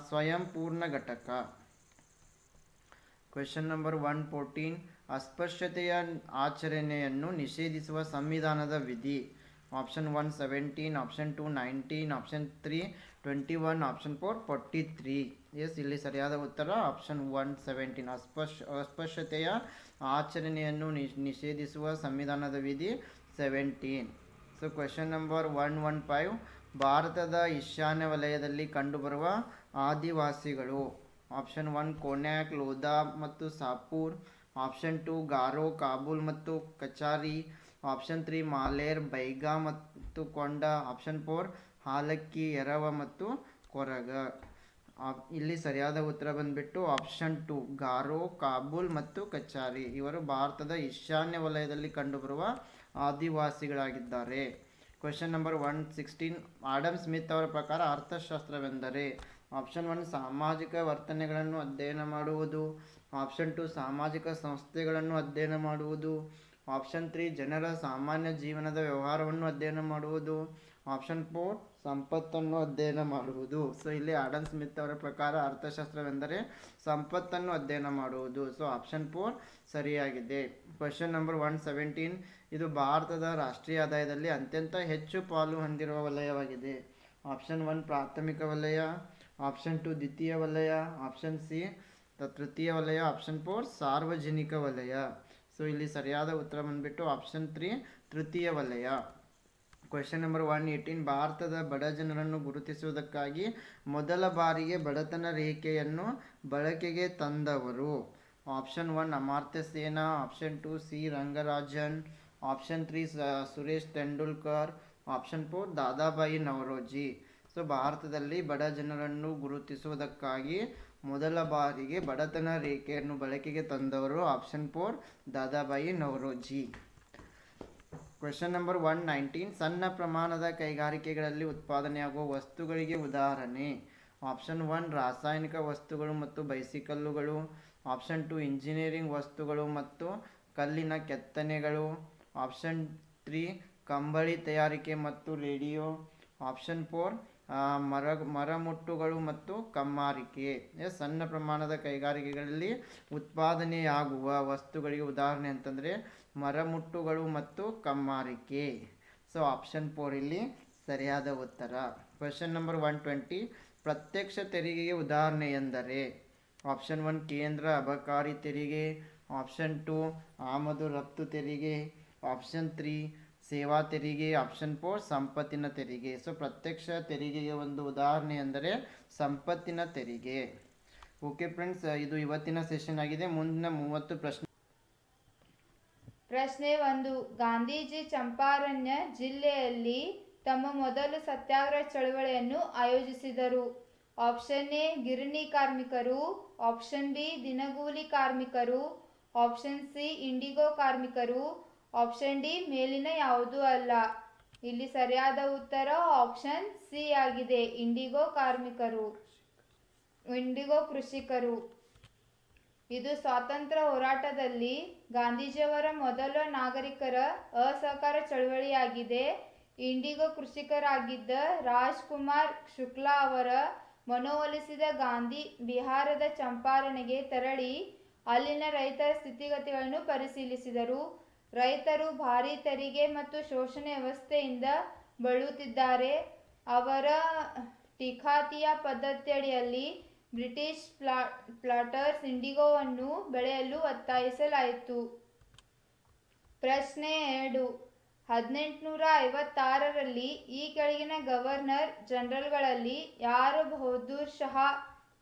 ಸ್ವಯಂಪೂರ್ಣ ಘಟಕ. ಕ್ವೆಶನ್ ನಂಬರ್ 114, ಅಸ್ಪೃಶ್ಯತೆಯ ಆಚರಣೆಯನ್ನು ನಿಷೇಧಿಸುವ ಸಂವಿಧಾನದ ವಿಧಿ. Option 1 17, option 2 19, option 3 21, option 4 43. Yes, ಇಲ್ಲಿ ಸರಿಯಾದ ಉತ್ತರ ಆಪ್ಷನ್ 1 17. ಅಸ್ಪೃಶ್ಯತೆಯ ಆಚರಣೆಯನ್ನು ನಿಷೇಧಿಸುವ ಸಂವಿಧಾನದ ವಿಧಿ 17. ಸೊ ಕ್ವೆಶನ್ ನಂಬರ್ 115, ಭಾರತದ ಈಶಾನ್ಯ ವಲಯದಲ್ಲಿ ಕಂಡುಬರುವ ಆದಿವಾಸಿಗಳು. ಆಪ್ಷನ್ 1 ಕೋನ್ಯಾಕ್, ಲೋಧಾ ಮತ್ತು ಸಾಪೂರ್. ಆಪ್ಷನ್ 2 ಗಾರೋ, ಕಾಬೂಲ್ ಮತ್ತು ಕಚಾರಿ. ಆಪ್ಷನ್ 3 ಮಾಲೇರ್, ಬೈಗಾ ಮತ್ತು ಕೊಂಡ. ಆಪ್ಷನ್ 4 ಹಾಲಕ್ಕಿ, ಎರವ ಮತ್ತು ಕೊರಗ. ಇಲ್ಲಿ ಸರಿಯಾದ ಉತ್ತರ ಬಂದ್ಬಿಟ್ಟು ಆಪ್ಷನ್ 2 ಗಾರೋ, ಕಾಬೂಲ್ ಮತ್ತು ಕಚಾರಿ. ಇವರು ಭಾರತದ ಈಶಾನ್ಯ ವಲಯದಲ್ಲಿ ಕಂಡುಬರುವ ಆದಿವಾಸಿಗಳಾಗಿದ್ದಾರೆ. ಕ್ವೆಶನ್ ನಂಬರ್ 116, ಆಡಮ್ ಸ್ಮಿತ್ ಅವರ ಪ್ರಕಾರ ಅರ್ಥಶಾಸ್ತ್ರವೆಂದರೆ. ಆಪ್ಷನ್ 1 ಸಾಮಾಜಿಕ ವರ್ತನೆಗಳನ್ನು ಅಧ್ಯಯನ ಮಾಡುವುದು. ಆಪ್ಷನ್ 2 ಸಾಮಾಜಿಕ ಸಂಸ್ಥೆಗಳನ್ನು ಅಧ್ಯಯನ ಮಾಡುವುದು. ಆಪ್ಷನ್ 3 ಜನರ ಸಾಮಾನ್ಯ ಜೀವನದ ವ್ಯವಹಾರವನ್ನು ಅಧ್ಯಯನ ಮಾಡುವುದು. ಆಪ್ಷನ್ 4 ಸಂಪತ್ತನ್ನು ಅಧ್ಯಯನ ಮಾಡುವುದು. ಸೊ ಇಲ್ಲಿ ಆಡಮ್ ಸ್ಮಿತ್ ಅವರ ಪ್ರಕಾರ ಅರ್ಥಶಾಸ್ತ್ರವೆಂದರೆ ಸಂಪತ್ತನ್ನು ಅಧ್ಯಯನ ಮಾಡುವುದು. ಸೊ ಆಪ್ಷನ್ 4 ಸರಿಯಾಗಿದೆ. ಕ್ವೆಶನ್ ನಂಬರ್ 117, ಇದು ಭಾರತದ ರಾಷ್ಟ್ರೀಯ ಆದಾಯದಲ್ಲಿ ಅತ್ಯಂತ ಹೆಚ್ಚು ಪಾಲು ಹೊಂದಿರುವ ವಲಯವಾಗಿದೆ. ಆಪ್ಷನ್ 1 ಪ್ರಾಥಮಿಕ ವಲಯ. ಆಪ್ಷನ್ 2 ದ್ವಿತೀಯ ವಲಯ. ಆಪ್ಷನ್ ಸಿ ತೃತೀಯ ವಲಯ. ಆಪ್ಷನ್ 4 ಸಾರ್ವಜನಿಕ ವಲಯ. ಸೊ ಇಲ್ಲಿ ಸರಿಯಾದ ಉತ್ತರ ಬಂದ್ಬಿಟ್ಟು ಆಪ್ಷನ್ 3 ತೃತೀಯ ವಲಯ. ಕ್ವೆಶನ್ ನಂಬರ್ 118, ಭಾರತದ ಬಡ ಜನರನ್ನು ಗುರುತಿಸುವುದಕ್ಕಾಗಿ ಮೊದಲ ಬಾರಿಗೆ ಬಡತನ ರೇಖೆಯನ್ನು ಬಳಕೆಗೆ ತಂದವರು. Option 1 Amartya Sen. Option 2 C Rangarajan. Option 3 Suresh Tendulkar. Option 4 Dadabhai Naoroji. So ಭಾರತದಲ್ಲಿ ಬಡ ಜನರನ್ನು ಗುರುತಿಸುವುದಕ್ಕಾಗಿ ಮೊದಲ ಬಾರಿಗೆ ಬಡತನ ರೇಖೆಯನ್ನು ಬಳಕೆಗೆ ತಂದವರು option 4 Dadabhai Naoroji. Question number 119, ಸಣ್ಣ ಪ್ರಮಾಣದ ಕೈಗಾರಿಕೆಗಳಲ್ಲಿ ಉತ್ಪಾದನೆಯಾಗುವ ವಸ್ತುಗಳಿಗೆ ಉದಾಹರಣೆ. ಆಪ್ಷನ್ 1 ರಾಸಾಯನಿಕ ವಸ್ತುಗಳು ಮತ್ತು ಬೈಸಿಕಲ್ಲುಗಳು. ಆಪ್ಷನ್ 2 ಇಂಜಿನಿಯರಿಂಗ್ ವಸ್ತುಗಳು ಮತ್ತು ಕಲ್ಲಿನ ಕೆತ್ತನೆಗಳು. ಆಪ್ಷನ್ 3 ಕಂಬಳಿ ತಯಾರಿಕೆ ಮತ್ತು ರೇಡಿಯೋ. ಆಪ್ಷನ್ 4 ಮರಮುಟ್ಟುಗಳು ಮತ್ತು ಕಮ್ಮಾರಿಕೆ. ಸಣ್ಣ ಪ್ರಮಾಣದ ಕೈಗಾರಿಕೆಗಳಲ್ಲಿ ಉತ್ಪಾದನೆಯಾಗುವ ವಸ್ತುಗಳಿಗೆ ಉದಾಹರಣೆ ಅಂತಂದರೆ ಮರಮುಟ್ಟುಗಳು ಮತ್ತು ಕಮ್ಮಾರಿಕೆ. ಸೊ ಆಪ್ಷನ್ 4 ಇಲ್ಲಿ ಸರಿಯಾದ ಉತ್ತರ. ಕ್ವೆಶನ್ ನಂಬರ್ 120, ಪ್ರತ್ಯಕ್ಷ ತೆರಿಗೆಗೆ ಉದಾಹರಣೆ ಎಂದರೆ. ಆಪ್ಷನ್ 1 ಕೇಂದ್ರ ಅಬಕಾರಿ ತೆರಿಗೆ. ಆಪ್ಷನ್ 2 ಆಮದು ರಫ್ತು ತೆರಿಗೆ. ಆಪ್ಷನ್ 3 ಸೇವಾ ತೆರಿಗೆ. ಆಪ್ಷನ್ 4 ಸಂಪತ್ತಿನ ತೆರಿಗೆ. ಸೊ ಪ್ರತ್ಯಕ್ಷ ತೆರಿಗೆಗೆ ಒಂದು ಉದಾಹರಣೆ ಎಂದರೆ ಸಂಪತ್ತಿನ ತೆರಿಗೆ. ಓಕೆ ಫ್ರೆಂಡ್ಸ್, ಇದು ಇವತ್ತಿನ ಸೆಷನ್ ಆಗಿದೆ. ಮುಂದಿನ 30 ಪ್ರಶ್ನೆ. ಪ್ರಶ್ನೆ 1, ಗಾಂಧೀಜಿ ಚಂಪಾರಣ್ಯ ಜಿಲ್ಲೆಯಲ್ಲಿ ತಮ್ಮ ಮೊದಲ ಸತ್ಯಾಗ್ರಹ ಚಳವಳಿಯನ್ನು ಆಯೋಜಿಸಿದರು. ಆಪ್ಷನ್ ಎ ಗಿರಣಿ ಕಾರ್ಮಿಕರು. ಆಪ್ಷನ್ ಬಿ ದಿನಗೂಲಿ ಕಾರ್ಮಿಕರು. ಆಪ್ಷನ್ ಸಿ ಇಂಡಿಗೋ ಕಾರ್ಮಿಕರು. ಆಪ್ಷನ್ ಡಿ ಮೇಲಿನ ಯಾವುದೂ ಅಲ್ಲ. ಇಲ್ಲಿ ಸರಿಯಾದ ಉತ್ತರ ಆಪ್ಷನ್ ಸಿ ಆಗಿದೆ, ಇಂಡಿಗೋ ಕಾರ್ಮಿಕರು, ಇಂಡಿಗೋ ಕೃಷಿಕರು. ಇದು ಸ್ವಾತಂತ್ರ್ಯ ಹೋರಾಟದಲ್ಲಿ ಗಾಂಧೀಜಿಯವರ ಮೊದಲ ನಾಗರಿಕರ ಅಸಹಕಾರ ಚಳವಳಿಯಾಗಿದೆ. ಇಂಡಿಗೋ ಕೃಷಿಕರಾಗಿದ್ದ ರಾಜ್ಕುಮಾರ್ ಶುಕ್ಲಾ ಅವರ ಮನವೊಲಿಸಿದ ಗಾಂಧಿ ಬಿಹಾರದ ಚಂಪಾರಣ್ಗೆ ತೆರಳಿ ಅಲ್ಲಿನ ರೈತರ ಸ್ಥಿತಿಗತಿಗಳನ್ನು ಪರಿಶೀಲಿಸಿದರು. ರೈತರು ಭಾರೀ ತೆರಿಗೆ ಮತ್ತು ಶೋಷಣೆ ವ್ಯವಸ್ಥೆಯಿಂದ ಬಳಲುತ್ತಿದ್ದಾರೆ. ಅವರ ಟಿಖಾತಿಯ ಪದ್ಧತಿಯಡಿಯಲ್ಲಿ ಬ್ರಿಟಿಷ್ ಪ್ಲಾಟರ್ಸ್ ಇಂಡಿಗೋವನ್ನು ಬೆಳೆಯಲು ಒತ್ತಾಯಿಸಲಾಯಿತು. ಪ್ರಶ್ನೆ 2, 1856ರಲ್ಲಿ ಈ ಕೆಳಗಿನ ಗವರ್ನರ್ ಜನರಲ್ಗಳಲ್ಲಿ ಯಾರು ಬಹದ್ದೂರ್ ಶಹಾ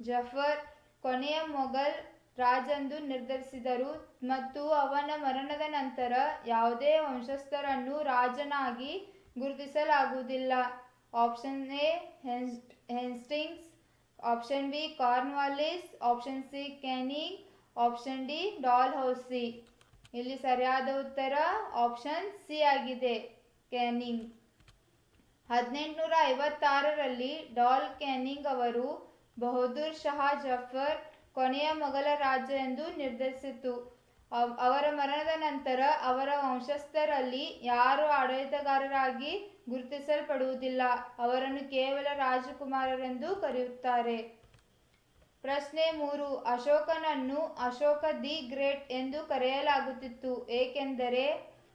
ಜಫರ್ ಕೊನೆಯ ಮೊಘಲ್ ರಾಜೆಂದು ನಿರ್ಧರಿಸಿದರು ಮತ್ತು ಅವನ ಮರಣದ ನಂತರ ಯಾವುದೇ ವಂಶಸ್ಥರನ್ನು ರಾಜನಾಗಿ ಗುರುತಿಸಲಾಗುವುದಿಲ್ಲ. Option A Hastings. Option B Cornwallis. Option C Canning. Option D Dalhousie. ಇಲ್ಲಿ ಸರಿಯಾದ ಉತ್ತರ ಆಪ್ಷನ್ ಸಿ ಆಗಿದೆ, ಕ್ಯಾನಿಂಗ್. 1856ರಲ್ಲಿ ಡಾಲ್ ಕ್ಯಾನಿಂಗ್ ಅವರು ಬಹದ್ದೂರ್ ಶಹಾ ಜಫರ್ ಕೊನೆಯ ಮೊಘಲ ರಾಜ ಎಂದು ನಿರ್ಧರಿಸಿತು. ಅವರ ಮರಣದ ನಂತರ ಅವರ ವಂಶಸ್ಥರಲ್ಲಿ ಯಾರು ಆಡಳಿತಗಾರರಾಗಿ ಗುರುತಿಸಲ್ಪಡುವುದಿಲ್ಲ. ಅವರನ್ನು ಕೇವಲ ರಾಜಕುಮಾರರೆಂದು ಕರೆಯುತ್ತಾರೆ. ಪ್ರಶ್ನೆ 3. ಅಶೋಕನನ್ನು ಅಶೋಕ ದಿ ಗ್ರೇಟ್ ಎಂದು ಕರೆಯಲಾಗುತ್ತಿತ್ತು ಏಕೆಂದರೆ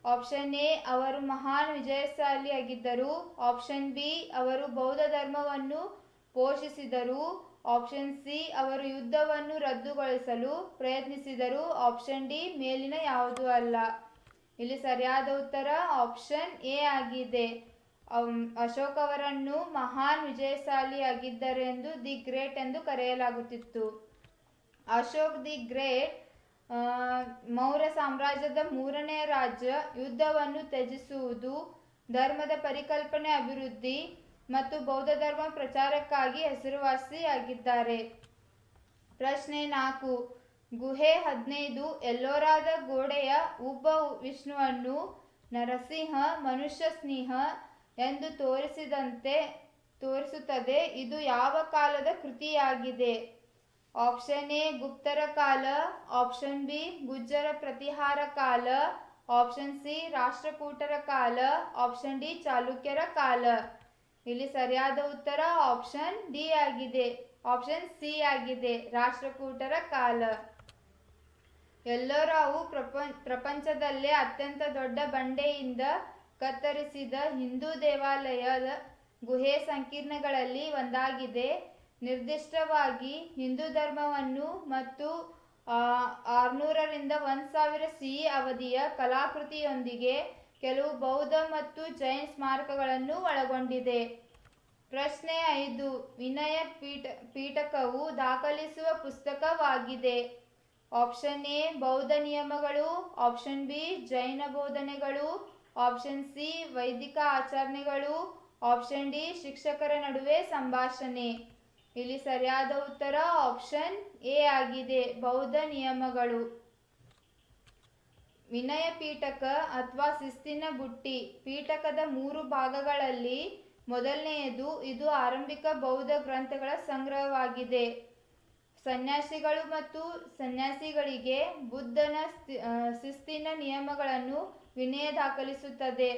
ಆಪ್ಷನ್ ಎ ಅವರು ಮಹಾನ್ ವಿಜಯಶಾಲಿಯಾಗಿದ್ದರು, ಆಪ್ಷನ್ ಬಿ ಅವರು ಬೌದ್ಧ ಧರ್ಮವನ್ನು ಪೋಷಿಸಿದರು, ಆಪ್ಷನ್ ಸಿ ಅವರು ಯುದ್ಧವನ್ನು ರದ್ದುಗೊಳಿಸಲು ಪ್ರಯತ್ನಿಸಿದರು, ಆಪ್ಷನ್ ಡಿ ಮೇಲಿನ ಯಾವುದೂ ಅಲ್ಲ. ಇಲ್ಲಿ ಸರಿಯಾದ ಉತ್ತರ ಆಪ್ಷನ್ ಎ ಆಗಿದೆ. ಅಶೋಕ್ ಅವರನ್ನು ಮಹಾನ್ ವಿಜಯಶಾಲಿಯಾಗಿದ್ದರೆಂದು ದಿ ಗ್ರೇಟ್ ಎಂದು ಕರೆಯಲಾಗುತ್ತಿತ್ತು. ಅಶೋಕ್ ದಿ ಗ್ರೇಟ್ ಮೌರ್ಯ ಸಾಮ್ರಾಜ್ಯದ ಮೂರನೆಯ ರಾಜ, ಯುದ್ಧವನ್ನು ತ್ಯಜಿಸುವುದು, ಧರ್ಮದ ಪರಿಕಲ್ಪನೆ ಅಭಿವೃದ್ಧಿ ಮತ್ತು ಬೌದ್ಧ ಧರ್ಮ ಪ್ರಚಾರಕ್ಕಾಗಿ ಹೆಸರುವಾಸಿಯಾಗಿದ್ದಾರೆ. ಪ್ರಶ್ನೆ 4. ಗುಹೆ 15 ಎಲ್ಲೋರಾದ ಗೋಡೆಯ ಉಬ್ಬ ವಿಷ್ಣುವನ್ನು ನರಸಿಂಹ ಮನುಷ್ಯ ಸ್ನೇಹ ಎಂದು ತೋರಿಸುತ್ತದೆ. ಇದು ಯಾವ ಕಾಲದ ಕೃತಿಯಾಗಿದೆ? ಆಪ್ಷನ್ ಎ ಗುಪ್ತರ ಕಾಲ, ಆಪ್ಷನ್ ಬಿ ಗುಜ್ಜರ ಪ್ರತಿಹಾರ ಕಾಲ, ಆಪ್ಷನ್ ಸಿ ರಾಷ್ಟ್ರಕೂಟರ ಕಾಲ, ಆಪ್ಷನ್ ಡಿ ಚಾಲುಕ್ಯರ ಕಾಲ. ಇಲ್ಲಿ ಸರಿಯಾದ ಉತ್ತರ ಆಪ್ಷನ್ ಡಿ ಆಗಿದೆ. ಆಪ್ಷನ್ ಸಿ ಆಗಿದೆ, ರಾಷ್ಟ್ರಕೂಟರ ಕಾಲ. ಎಲ್ಲೋರಾವು ಪ್ರಪಂಚದಲ್ಲೇ ಅತ್ಯಂತ ದೊಡ್ಡ ಬಂಡೆಯಿಂದ ಕತ್ತರಿಸಿದ ಹಿಂದೂ ದೇವಾಲಯದ ಗುಹೆ ಸಂಕೀರ್ಣಗಳಲ್ಲಿ ಒಂದಾಗಿದೆ. ನಿರ್ದಿಷ್ಟವಾಗಿ ಹಿಂದೂ ಧರ್ಮವನ್ನು ಮತ್ತು 600 ರಿಂದ 1000 ಸಿಇ ಅವಧಿಯ ಕಲಾಕೃತಿಯೊಂದಿಗೆ ಕೆಲವು ಬೌದ್ಧ ಮತ್ತು ಜೈನ್ ಸ್ಮಾರಕಗಳನ್ನು ಒಳಗೊಂಡಿದೆ. ಪ್ರಶ್ನೆ 5. ವಿನಯ ಪೀಠಕವು ದಾಖಲಿಸುವ ಪುಸ್ತಕವಾಗಿದೆ. ಆಪ್ಷನ್ ಎ ಬೌದ್ಧ ನಿಯಮಗಳು, ಆಪ್ಷನ್ ಬಿ ಜೈನ ಬೋಧನೆಗಳು, ಆಪ್ಷನ್ ಸಿ ವೈದಿಕ ಆಚರಣೆಗಳು, ಆಪ್ಷನ್ ಡಿ ಶಿಕ್ಷಕರ ನಡುವೆ ಸಂಭಾಷಣೆ. ಇಲ್ಲಿ ಸರಿಯಾದ ಉತ್ತರ ಆಪ್ಷನ್ ಎ ಆಗಿದೆ, ಬೌದ್ಧ ನಿಯಮಗಳು. ವಿನಯ ಪೀಠಕ ಅಥವಾ ಶಿಸ್ತಿನ ಬುಟ್ಟಿ ಪೀಠಕದ 3 ಭಾಗಗಳಲ್ಲಿ ಮೊದಲನೆಯದು. ಇದು ಆರಂಭಿಕ ಬೌದ್ಧ ಗ್ರಂಥಗಳ ಸಂಗ್ರಹವಾಗಿದೆ. ಸನ್ಯಾಸಿಗಳು ಮತ್ತು ಸನ್ಯಾಸಿಗಳಿಗೆ ಬುದ್ಧನ ಶಿಸ್ತಿನ ನಿಯಮಗಳನ್ನು ವಿನಯ ದಾಖಲಿಸುತ್ತದೆ.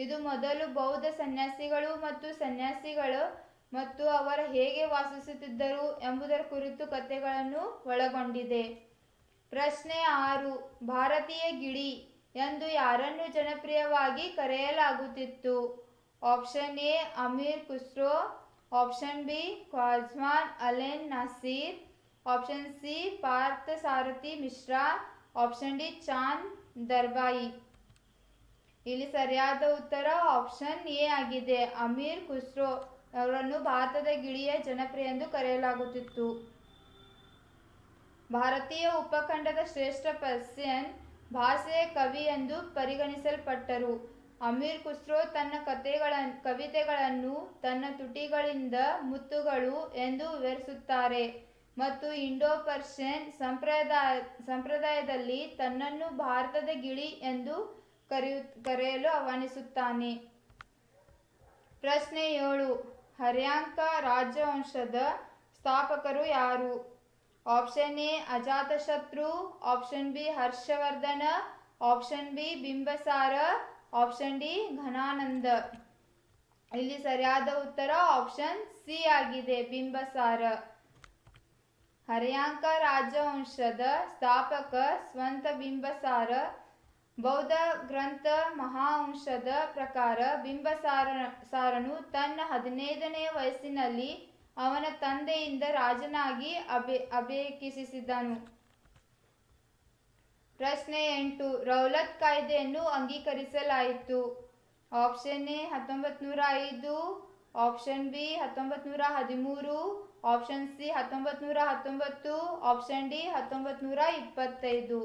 ಇದು ಮೊದಲು ಬೌದ್ಧ ಸನ್ಯಾಸಿಗಳು ಮತ್ತು ಸನ್ಯಾಸಿಗಳು ಮತ್ತು ಅವರು ಹೇಗೆ ವಾಸಿಸುತ್ತಿದ್ದರು ಎಂಬುದರ ಕುರಿತು ಕಥೆಗಳನ್ನು ಒಳಗೊಂಡಿದೆ. ಪ್ರಶ್ನೆ 6. ಭಾರತೀಯ ಗಿಳಿ ಎಂದು ಯಾರನ್ನು ಜನಪ್ರಿಯವಾಗಿ ಕರೆಯಲಾಗುತ್ತಿತ್ತು? Option A Amir Khusro, option B Khwaja ಅಲೆನ್ Nasir, option C Partha Sarathi Mishra, option D Chand ದರ್ಬಾಯಿ. ಇಲ್ಲಿ ಸರಿಯಾದ ಉತ್ತರ ಆಪ್ಷನ್ ಎ ಆಗಿದೆ, ಅಮೀರ್ ಖುಸ್ರೋ ಅವರನ್ನು ಭಾರತದ ಗಿಳಿಯ ಜನಪ್ರಿಯ ಎಂದು ಕರೆಯಲಾಗುತ್ತಿತ್ತು. ಭಾರತೀಯ ಉಪಖಂಡದ ಶ್ರೇಷ್ಠ ಪರ್ಷಿಯನ್ ಭಾಷೆಯ ಕವಿ ಎಂದು ಪರಿಗಣಿಸಲ್ಪಟ್ಟರು. ಅಮೀರ್ ಖುಸ್ರೋ ತನ್ನ ಕವಿತೆಗಳನ್ನು ತನ್ನ ತುಟಿಗಳಿಂದ ಮುತ್ತುಗಳು ಎಂದು ವಿವರಿಸುತ್ತಾರೆ ಮತ್ತು ಇಂಡೋ-ಪರ್ಷಿಯನ್ ಸಂಪ್ರದಾಯದಲ್ಲಿ ತನ್ನನ್ನು ಭಾರತದ ಗಿಳಿ ಎಂದು ಕರೆಯಲು ಆಹ್ವಾನಿಸುತ್ತಾನೆ. ಪ್ರಶ್ನೆ 7. ಹರ್ಯಾಂಕ ರಾಜವಂಶದ ಸ್ಥಾಪಕರು ಯಾರು? Option A Ajatashatru, option B Harshavardhana, option B Bimbisara, option D Ghanananda. ಇಲ್ಲಿ ಸರಿಯಾದ ಉತ್ತರ ಆಪ್ಷನ್ ಸಿ ಆಗಿದೆ, ಬಿಂಬಸಾರ. ಹರ್ಯಾಂಕ ರಾಜವಂಶದ ಸ್ಥಾಪಕ ಸ್ವಂತ ಬಿಂಬಸಾರ. ಬೌದ್ಧ ಗ್ರಂಥ ಮಹಾವಂಶದ ಪ್ರಕಾರ ಬಿಂಬಸಾರನು ತನ್ನ 15ನೇ ವಯಸ್ಸಿನಲ್ಲಿ ಅವನ ತಂದೆಯಿಂದ ರಾಜನಾಗಿ ಅಭಿಷೇಕಿಸಿದನು. ಪ್ರಶ್ನೆ 8. ರೌಲತ್ ಕಾಯ್ದೆಯನ್ನು ಅಂಗೀಕರಿಸಲಾಯಿತು. Option A 1905, option B 1913, option C 1919, option D 1925.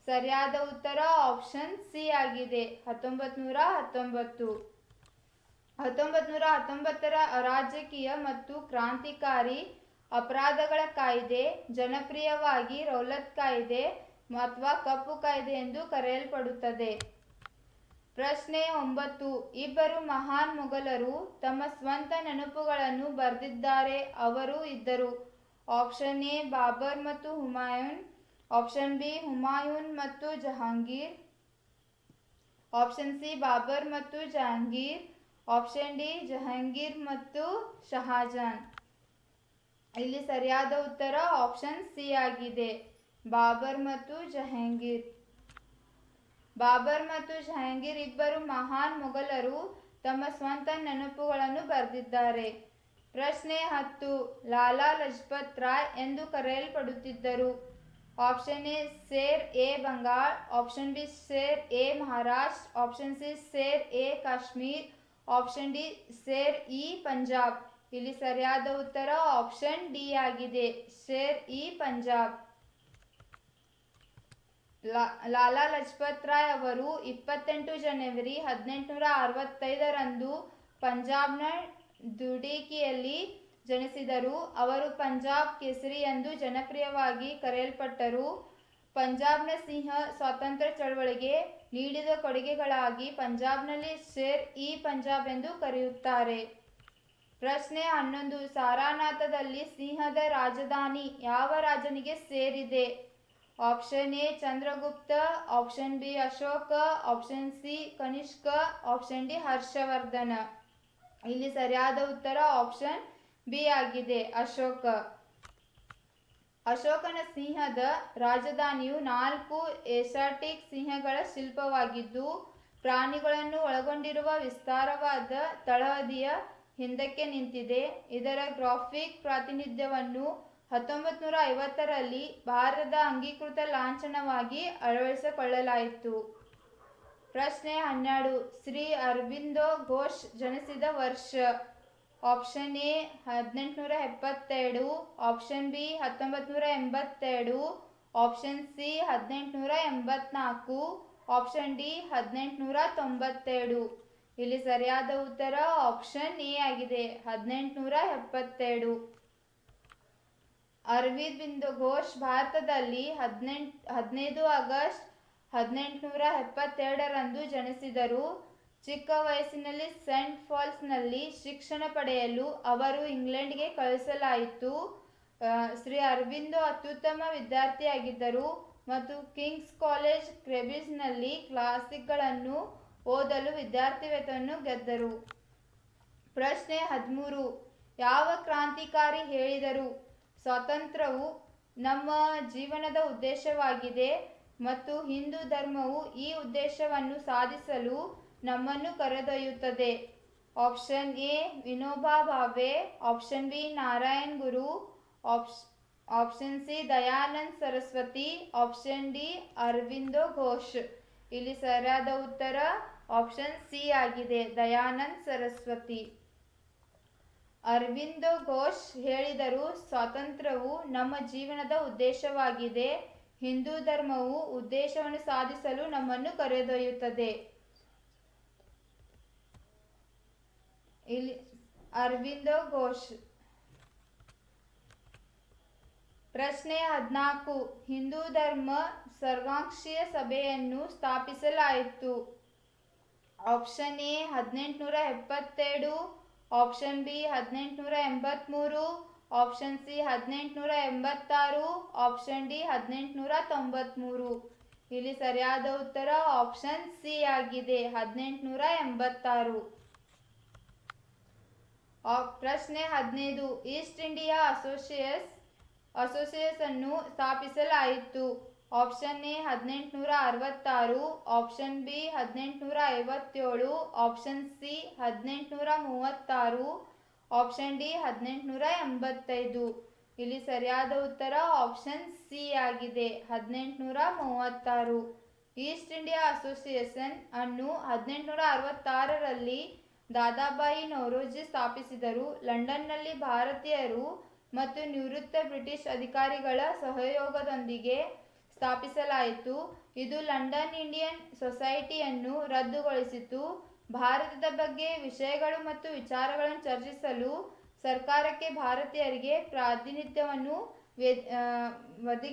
ಸರಿಯಾದ ಉತ್ತರ ಆಪ್ಷನ್ ಸಿ ಆಗಿದೆ, 1919. 1919ರ ಅರಾಜಕೀಯ ಮತ್ತು ಕ್ರಾಂತಿಕಾರಿ ಅಪರಾಧಗಳ ಕಾಯ್ದೆ, ಜನಪ್ರಿಯವಾಗಿ ರೌಲತ್ ಕಾಯ್ದೆ ಅಥವಾ ಕಪ್ಪು ಕಾಯ್ದೆ ಎಂದು ಕರೆಯಲ್ಪಡುತ್ತದೆ. ಪ್ರಶ್ನೆ 9. ಇಬ್ಬರು ಮಹಾನ್ ಮೊಘಲರು ತಮ್ಮ ಸ್ವಂತ ನೆನಪುಗಳನ್ನು ಬರೆದಿದ್ದಾರೆ. ಅವರು ಇದ್ದರು. ಆಪ್ಷನ್ ಎ ಬಾಬರ್ ಮತ್ತು ಹುಮಾಯೂನ್, ಆಪ್ಷನ್ ಬಿ ಹುಮಾಯೂನ್ ಮತ್ತು ಜಹಾಂಗೀರ್, ಆಪ್ಷನ್ ಸಿ ಬಾಬರ್ ಮತ್ತು ಜಹಾಂಗೀರ್, ಆಪ್ಷನ್ ಡಿ ಜಹಾಂಗೀರ್ ಮತ್ತು ಶಹಾಜಾನ್. ಇಲ್ಲಿ ಸರಿಯಾದ ಉತ್ತರ ಆಪ್ಷನ್ ಸಿ ಆಗಿದೆ, ಬಾಬರ್ ಮತ್ತು ಜಹಾಂಗೀರ್. ಬಾಬರ್ ಮತ್ತು ಜಹಾಂಗೀರ್ ಇಬ್ಬರು ಮಹಾನ್ ಮೊಘಲರು ತಮ್ಮ ಸ್ವಂತ ನೆನಪುಗಳನ್ನು ಬರೆದಿದ್ದಾರೆ. ಪ್ರಶ್ನೆ 10. ಲಾಲಾ ಲಜಪತ್ ರಾಯ್ ಎಂದು ಕರೆಯಲ್ಪಡುತ್ತಿದ್ದರು. Option A Sher e Bangal, option B Sher e Maharashtra, option C Sher e Kashmir, option D Sher e Punjab. ಇಲ್ಲಿ ಸರಿಯಾದ ಉತ್ತರ ಆಪ್ಷನ್ ಡಿ ಆಗಿದೆ, ಶೇರ್ ಇ ಪಂಜಾಬ್. ಲಾಲಾ ಲಜಪತ್ ರಾಯ್ ಅವರು 28 ಜನವರಿ 1865ರಂದು ಪಂಜಾಬ್ನ ದುಡೇಕಿಯಲ್ಲಿ ಜನಿಸಿದರು. ಅವರು ಪಂಜಾಬ್ ಕೇಸರಿ ಎಂದು ಜನಪ್ರಿಯವಾಗಿ ಕರೆಯಲ್ಪಟ್ಟರು. ಪಂಜಾಬ್ನ ಸಿಂಹ ಸ್ವಾತಂತ್ರ್ಯ ಚಳವಳಿಗೆ ನೀಡಿದ ಕೊಡುಗೆಗಳಾಗಿ ಪಂಜಾಬ್ನಲ್ಲಿ ಶೇರ್ ಇ ಪಂಜಾಬ್ ಎಂದು ಕರೆಯುತ್ತಾರೆ. ಪ್ರಶ್ನೆ 11. ಸಾರನಾಥದಲ್ಲಿ ಸಿಂಹದ ರಾಜಧಾನಿ ಯಾವ ರಾಜನಿಗೆ ಸೇರಿದೆ? Option A Chandragupta, option B Ashoka, option C Kanishka, option D Harshavardhana. ಇಲ್ಲಿ ಸರಿಯಾದ ಉತ್ತರ ಆಪ್ಷನ್ ಬಿ ಆಗಿದೆ, ಅಶೋಕ. ಅಶೋಕನ ಸಿಂಹದ ರಾಜಧಾನಿಯು 4 ಏಷ್ಯಾಟಿಕ್ ಸಿಂಹಗಳ ಶಿಲ್ಪವಾಗಿದ್ದು, ಪ್ರಾಣಿಗಳನ್ನು ಒಳಗೊಂಡಿರುವ ವಿಸ್ತಾರವಾದ ತಳಹದಿಯ ಹಿಂದಕ್ಕೆ ನಿಂತಿದೆ. ಇದರ ಗ್ರಾಫಿಕ್ ಪ್ರಾತಿನಿಧ್ಯವನ್ನು 1950ರಲ್ಲಿ ಭಾರತದ ಅಂಗೀಕೃತ ಲಾಂಛನವಾಗಿ ಅಳವಡಿಸಿಕೊಳ್ಳಲಾಯಿತು. ಪ್ರಶ್ನೆ 12. ಶ್ರೀ ಅರಬಿಂದೋ ಘೋಷ್ ಜನಿಸಿದ ವರ್ಷ? Option A 1872, option B 1982, option C 1884, option D 1897. ಇಲ್ಲಿ ಸರಿಯಾದ ಉತ್ತರ ಆಪ್ಷನ್ ಎ ಆಗಿದೆ, 1872. ಅರಬಿಂದೋ ಘೋಷ್ ಭಾರತದಲ್ಲಿ 15 ಆಗಸ್ಟ್ 1872ರಂದು ಜನಿಸಿದರು. ಚಿಕ್ಕ ವಯಸ್ಸಿನಲ್ಲಿ ಸೇಂಟ್ ಪಾಲ್ಸ್ನಲ್ಲಿ ಶಿಕ್ಷಣ ಪಡೆಯಲು ಅವರು ಇಂಗ್ಲೆಂಡ್ಗೆ ಕಳುಹಿಸಲಾಯಿತು. ಶ್ರೀ ಅರಬಿಂದೋ ಅತ್ಯುತ್ತಮ ವಿದ್ಯಾರ್ಥಿಯಾಗಿದ್ದರು ಮತ್ತು ಕಿಂಗ್ಸ್ ಕಾಲೇಜ್ ಕೇಂಬ್ರಿಡ್ಜ್ನಲ್ಲಿ ಕ್ಲಾಸಿಕ್ಗಳನ್ನು ಓದಲು ವಿದ್ಯಾರ್ಥಿ ವೇತನವನ್ನು ಗೆದ್ದರು. ಪ್ರಶ್ನೆ 13. ಯಾವ ಕ್ರಾಂತಿಕಾರಿ ಹೇಳಿದರು, ಸ್ವಾತಂತ್ರ್ಯವು ನಮ್ಮ ಜೀವನದ ಉದ್ದೇಶವಾಗಿದೆ ಮತ್ತು ಹಿಂದೂ ಧರ್ಮವು ಈ ಉದ್ದೇಶವನ್ನು ಸಾಧಿಸಲು ನಮ್ಮನ್ನು ಕರೆದೊಯ್ಯುತ್ತದೆ? Option A Vinoba Bhave, option B Narayan Guru, option C Dayanand Saraswati, option D Aurobindo Ghosh. ಇಲ್ಲಿ ಸರಿಯಾದ ಉತ್ತರ ಆಪ್ಷನ್ ಸಿ ಆಗಿದೆ, ದಯಾನಂದ್ ಸರಸ್ವತಿ. ಅರಬಿಂದೋ ಘೋಷ್ ಹೇಳಿದರು, ಸ್ವಾತಂತ್ರ್ಯವು ನಮ್ಮ ಜೀವನದ ಉದ್ದೇಶವಾಗಿದೆ, ಹಿಂದೂ ಧರ್ಮವು ಉದ್ದೇಶವನ್ನು ಸಾಧಿಸಲು ನಮ್ಮನ್ನು ಕರೆದೊಯ್ಯುತ್ತದೆ. ಇಲ್ಲಿ ಅರಬಿಂದೋ ಘೋಷ್. ಪ್ರಶ್ನೆ 14. ಹಿಂದೂ ಧರ್ಮ ಸರ್ವಪಕ್ಷೀಯ ಸಭೆಯನ್ನು ಸ್ಥಾಪಿಸಲಾಯಿತು. Option A 1872, option B 1883, option C 1886, option D 1893. ಇಲ್ಲಿ ಸರಿಯಾದ ಉತ್ತರ ಆಪ್ಷನ್ ಸಿ ಆಗಿದೆ, 1886. ಪ್ರಶ್ನೆ 15. ಈಸ್ಟ್ ಇಂಡಿಯಾ ಅಸೋಸಿಯೇಷನ್ನು ಸ್ಥಾಪಿಸಲಾಯಿತು. Option A 1866, option B 1857, option C 1836, option D 1885. ಇಲ್ಲಿ ಸರಿಯಾದ ಉತ್ತರ ಆಪ್ಷನ್ ಸಿ ಆಗಿದೆ, 1836. ಈಸ್ಟ್ ಇಂಡಿಯಾ ಅಸೋಸಿಯೇಷನ್ ಅನ್ನು 1866ರಲ್ಲಿ ದಾದಾಬಾಯಿ ನೌರೋಜಿ ಸ್ಥಾಪಿಸಿದರು. ಲಂಡನ್ನಲ್ಲಿ ಭಾರತೀಯರು ಮತ್ತು ನಿವೃತ್ತ ಬ್ರಿಟಿಷ್ ಅಧಿಕಾರಿಗಳ ಸಹಯೋಗದೊಂದಿಗೆ ಸ್ಥಾಪಿಸಲಾಯಿತು. ಇದು ಲಂಡನ್ ಇಂಡಿಯನ್ ಸೊಸೈಟಿಯನ್ನು ರದ್ದುಗೊಳಿಸಿತು. ಭಾರತದ ಬಗ್ಗೆ ವಿಷಯಗಳು ಮತ್ತು ವಿಚಾರಗಳನ್ನು ಚರ್ಚಿಸಲು ಸರ್ಕಾರಕ್ಕೆ ಭಾರತೀಯರಿಗೆ ಪ್ರಾತಿನಿಧ್ಯವನ್ನು ಒದಗಿಸಿತು.